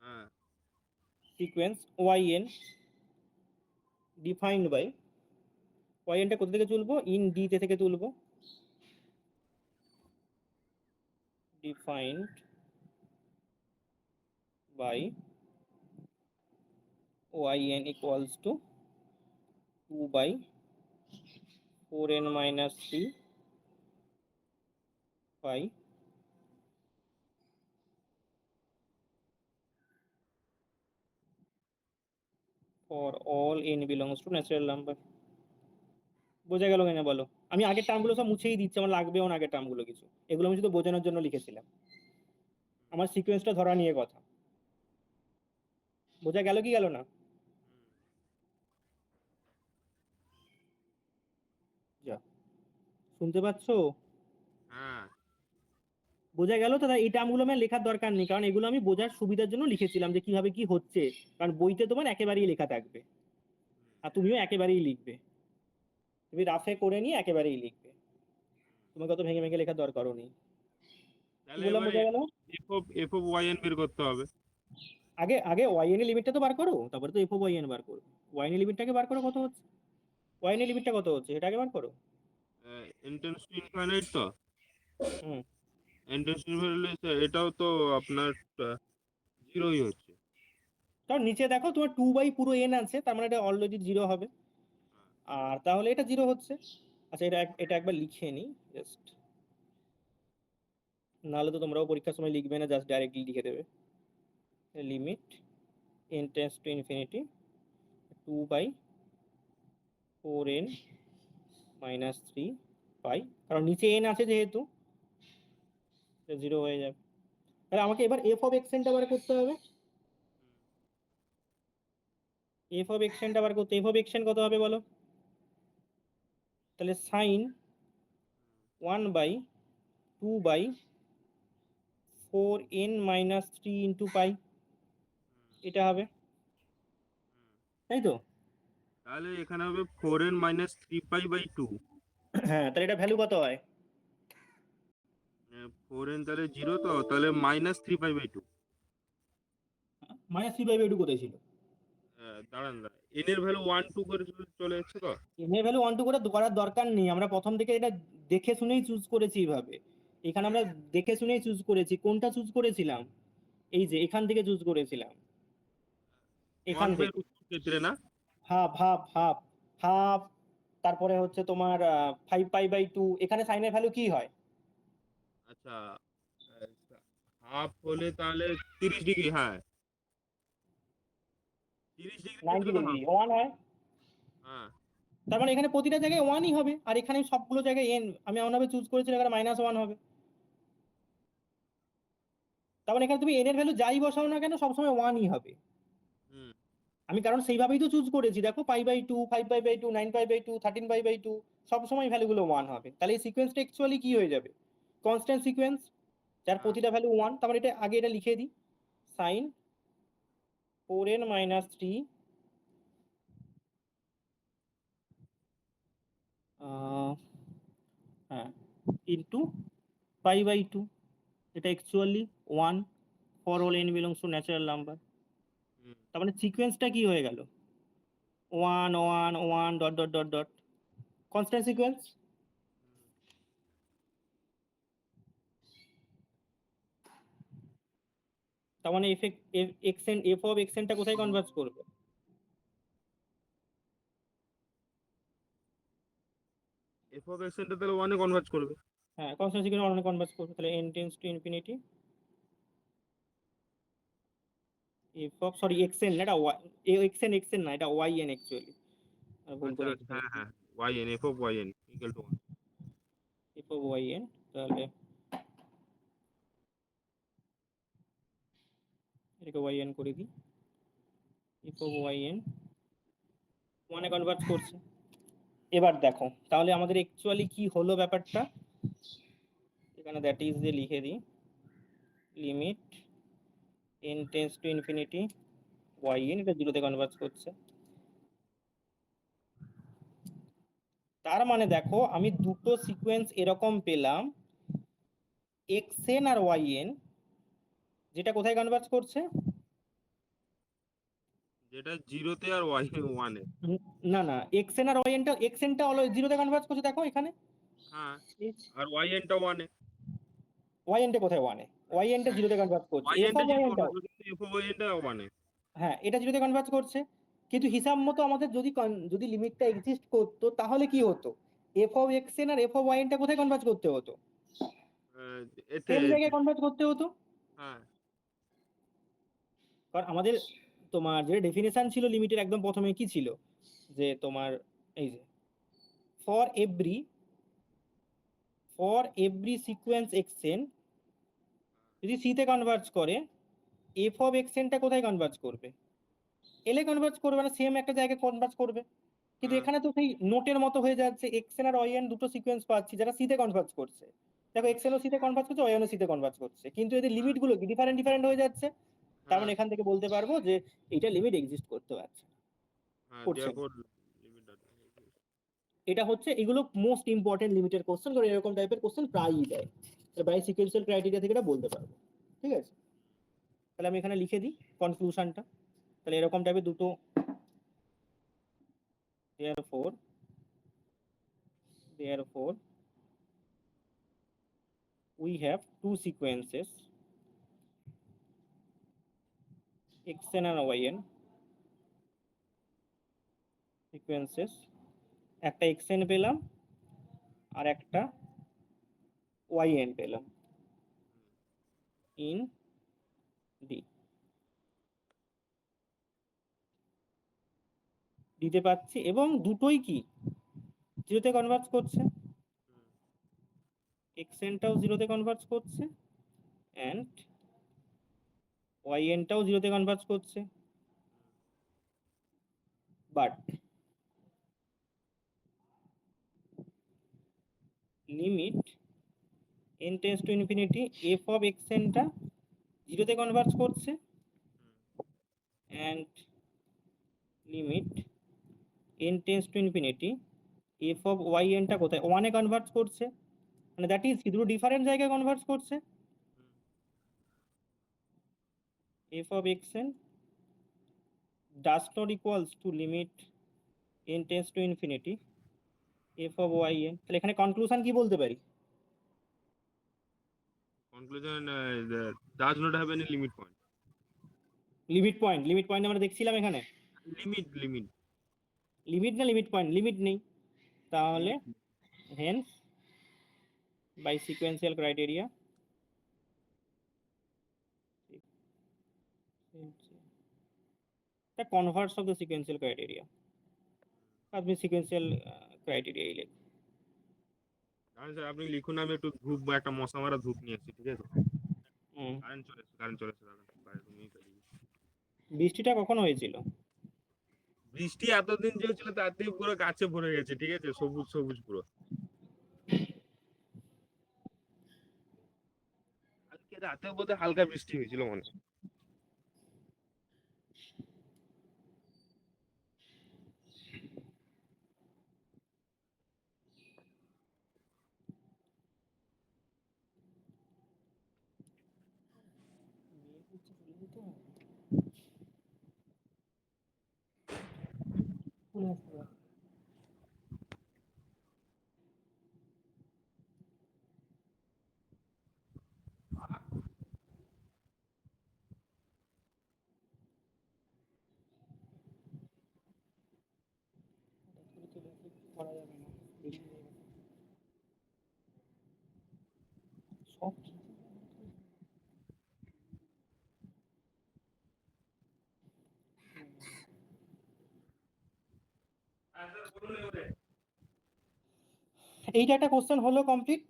হ্যাঁ sequence yn defined by, yn টা কোথা থেকে তুলবো, ইন ডি তে থেকে তুলবো, defined by yn equals to 2/4n-3 pi for all n belongs to natural number। বোঝা গেল কিনা বলো? আমি আগের টার্মগুলো সব মুছেই দিচ্ছি, আমার লাগবেও না আগের টার্মগুলো কিছু, এগুলো আমি শুধু বোঝানোর জন্য লিখেছিলাম, আমার সিকোয়েন্সটা ধরা নিয়ে কথা। বোঝা গেল কি গেল না? যা, শুনতে পাচ্ছো? হ্যাঁ বোঝা গেল তো? তাই এই টার্মগুলো আমার লেখার দরকার নেই, কারণ এগুলো আমি বোঝার সুবিধার জন্য লিখেছিলাম যে কিভাবে কি হচ্ছে, কারণ বইতে তোমার একেবারেই লেখা থাকবে, আর তুমিও একেবারেই লিখবে, তুমি রাফে করে নিয়ে একেবারেই লিখবে, তোমাকে অত ভেঙে ভেঙে লেখার দরকারও নেই। কি তাহলে বললাম, এবারে বোঝা গেল? এফ অফ ওয়াই এন বের করতে হবে। আগে আগে ওয়াইএন এর লিমিটটা তো বার করো, তারপরে তো এফ অফ ওয়াইএন বার করো। ওয়াইএন এর লিমিটটাকে বার করো, কত হচ্ছে ওয়াইএন এর লিমিটটা কত হচ্ছে এটা আগে বার করো। n টেন্ডস টু ইনফাইনাইট তো হুম। n টেন্ডস টু ইনফাইনাইট, এটাও তো আপনার জিরোই হচ্ছে। কারণ নিচে দেখো তোমার 2 পুরো এন আছে, তার মানে এটা অলরেডি জিরো হবে, আর তাহলে এটা জিরো হচ্ছে। আচ্ছা এটা একবার লিখে নিই জাস্ট, নাহলে তো তোমরাও পরীক্ষার সময় লিখবে না, জাস্ট ডাইরেক্টলি লিখে দেবে। Limit n tends to infinity 2/4n minus 3 পাই, কারণ নিচে n আছে যেহেতু জিরো হয়ে যাবে। তাহলে আমাকে এবার এফ অফ এক্সেনটা বার করতে হবে। এফ অফ এক্সেনটা বার করতে, এফ অফ এক্সেন কত হবে বলো? তাহলে সাইন 1/2/4n মাইনাস 3 ইন্টু পাই, এটা হবে, তাই তো? তাহলে এখানে হবে 4n মাইনাস 3π/2। হ্যাঁ, তাহলে এটা ভ্যালু কত হয়? 4n তাহলে জিরো, তো তাহলে মাইনাস 3π/2। -3/2 কোথায় ছিল? দাঁড়ান দাঁড়ান, n এর ভ্যালু 1 2 করে চলে যাচ্ছে তো। এন এর ভ্যালু 1 2 করে করার দরকার নেই, আমরা প্রথম থেকে এটা দেখে শুনেই চুজ করেছি এইভাবে। এখানে আমরা দেখে শুনেই চুজ করেছি, কোনটা চুজ করেছিলাম? এই যে এখান থেকে চুজ করেছিলাম, এখান 1/2 থেকে ক্ষেত্রে না। হাফ হাফ হাফ হাফ, তারপরে হচ্ছে তোমার 5π/2। এখানে সাইনের ভ্যালু কি হয়? আচ্ছা, হাফ হলে তাহলে 30 ডিগ্রি, হ্যাঁ 30 ডিগ্রি 90 ক্ষেত্রে তো ডিগ্রি হাফ। 1 হয়। হ্যাঁ তার মানে এখানে প্রতিটা জায়গায় 1ই হবে, আর এখানে সবগুলো জায়গায় n, আমি এমনভাবে চুজ করেছি এখানে -1 হবে। তার মানে এখানে তুমি n এর ভ্যালু যাই বসাও না কেন সবসময় 1ই হবে। হুম আমি কারণ সেইভাবেই তো চুজ করেছি, দেখো π/2, 5π/2, 9π/2, 13π/2, সবসময় ভ্যালুগুলো 1 হবে। তাহলে এই সিকোয়েন্সটা অ্যাকচুয়ালি কি হয়ে যাবে? কনস্ট্যান্ট সিকোয়েন্স, যার হ্যাঁ প্রতিটা ভ্যালু 1। তার মানে এটা আগে এটা লিখে দিই, সাইন 4n মাইনাস 3 হ্যাঁ ইন্টু π/2, এটা actually 1 for all n belongs to natural number. Hmm তার মানে সিকোয়েন্সটা কি হয়ে গেল? 1 1 1 dot dot dot dot, constant sequence. তার মানে এফ অফ এক্সেনটা কোথায় কনভার্জ করবে? এফ অফ এক্স টা তাহলে 1 এ কনভার্ট করবে। হ্যাঁ, কনস্ট্যান্ট সিকোয়েন্স অনেক কনভার্জ করবে। তাহলে n tends to infinity F of, sorry XN না, এটা এক্সএন না, এটা ওয়াইএন অ্যাকচুয়ালি, ভুল আচ্ছা করে আচ্ছা, হ্যাঁ হ্যাঁ, yn f of yn equal to 1। F of YN. তাহলে এটাকে ওয়াইএন করে দিই, এফ অফ ওয়াইএন 1 এ কনভার্জ করছে। এবার দেখো তাহলে আমাদের অ্যাকচুয়ালি কি হলো ব্যাপারটা, এখানে দ্যাট ইজ দিয়ে লিখে দিই, limit n tends to infinity YN, এটা জিরোতে কনভার্জ করছে। তার মানে দেখো আমি দুটো সিকোয়েন্স এরকম পেলাম, এক্সএন আর ওয়াইএন, যেটা কোথায় কনভার্জ করছে? যেটা জিরোতে আর y 1 এ। না না, এক্সএন আর ওয়াইএনটা, এক্সএনটা হলো জিরোতে কনভার্জ করছে, দেখো এখানে হ্যাঁ, আর yn টা 1 এ। ওয়াইএনটা কোথায় 1 এ, ওয়াইএনটা জিরোতে কনভার্জ করছে, yn এফ টা অফ জিরো ওয়াইএনটাও, কনভার্ট করবে, কিন্তু f of yn টা 1 এ। হ্যাঁ এটা জিরোতে কনভার্জ করছে। কিন্তু হিসাব মতো আমাদের যদি লিমিটটা এক্সিস্ট করতো তাহলে কি হতো? এফ অফ এক্সএন আর এফ অফ ওয়াইএনটা কোথায় কনভার্জ করতে হতো? আহ, এতে সেম জায়গায় কনভার্জ করতে হতো। হ্যাঁ কারণ আমাদের তোমার যে ডেফিনেশন ছিল লিমিটের একদম প্রথমে কি ছিল, যে তোমার এই যে ফর এভরি সিকোয়েন্স এক্সএন যদি সি তে কনভার্জ করে, এফ অফ এক্সএনটা কোথায় কনভার্জ করবে? এল এ কনভার্জ করবে, না সেম একটা জায়গায় কনভার্জ করবে। কিন্তু হ্যাঁ এখানে তো সেই নোটের মতো হয়ে যাচ্ছে, এক্সএন আর ওয়াইএন দুটো সিকোয়েন্স পাচ্ছি যারা সি তে কনভার্জ করছে। দেখো এক্সএন ও সি তে কনভার্জ করছে, ওয়াইএন ও সি তে কনভার্জ করছে, কিন্তু এদের লিমিট গুলো কি ডিফারেন্ট ডিফারেন্ট হয়ে যাচ্ছে। তার হ্যাঁ মানে এখান থেকে বলতে পারবো যে এটা লিমিট এক্সিস্ট করতে পারছে না, হ্যাঁ, করছে না। therefore limit does not exist। এটা হচ্ছে, এগুলো মোস্ট ইম্পর্টেন্ট লিমিটের কোশ্চেন, কারণ এরকম টাইপের কোশ্চেন প্রায়ই দেয়, বাই সিকোয়েন্সিয়াল ক্রাইটেরিয়া থেকে এটা বলতে পারবো। ঠিক আছে। তাহলে আমি এখানে লিখে দিই কনক্লুশনটা, তাহলে এরকম টাইপের দুটো, therefore we have two sequences xn and yn sequences, একটা xn পেলাম আর একটা yn পেলাম in D দিতে পাচ্ছি, এবং দুটোই কি জিরোতে কনভার্জ করছে, xnটাও জিরোতে কনভার্জ করছে অ্যান্ডynটাও জিরোতে কনভার্জ করছে, but limit n tends to infinity f of xnটা জিরোতে কনভার্জ করছে and limit n tends to infinity f of ynটা কোথায় 1 এ কনভার্জ করছে, মানে দ্যাট ইজ দুটো ডিফারেন্ট জায়গায় কনভার্জ করছে। f of xn does not equals to limit n tends to infinity f of yn, তাহলে এখানে কনক্লুশন কি বলতে পারি? Conclusion does not have any limit point. Limit point আমরা দেখছিলাম এখানে, লিমিট না লিমিট পয়েন্ট, লিমিট নেই, তাহলে hence by sequential criteria the converse of the sequential criteria, আপনি সিকোয়েন্সিয়াল ক্রাইটেরিয়া লিখ। স্যার আপনি লিখুন, আমি একটু ধূপ বা একটা মশা মারা ধূপ নিয়ে আসছি, ঠিক আছে? কারেন্ট চলে এসেছে দাদা, বাইরে তুমি বৃষ্টিটা কখন হয়েছিল? বৃষ্টি এতদিন যে হচ্ছিল তাতেই পুরো গাছে ভরে গেছে, ঠিক আছে, সবুজ সবুজ পুরো। আজকে রাতেও বোধহয় হালকা বৃষ্টি হয়েছিল মনে হয়। এইটা একটা কোশ্চেন হলো কমপ্লিট।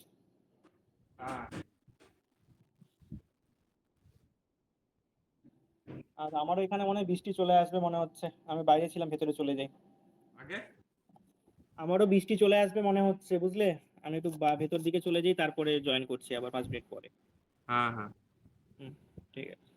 আর আমারও এখানে মনে হয় বৃষ্টি চলে আসবে মনে হচ্ছে, আমি বাইরে ছিলাম, ভেতরে চলে যাই। আমারও বৃষ্টি চলে আসবে মনে হচ্ছে, বুঝলে, আমি একটু ভেতর দিকে চলে যাই, তারপরে জয়েন করছি আবার 5 মিনিট পরে। হ্যাঁ হ্যাঁ ঠিক আছে।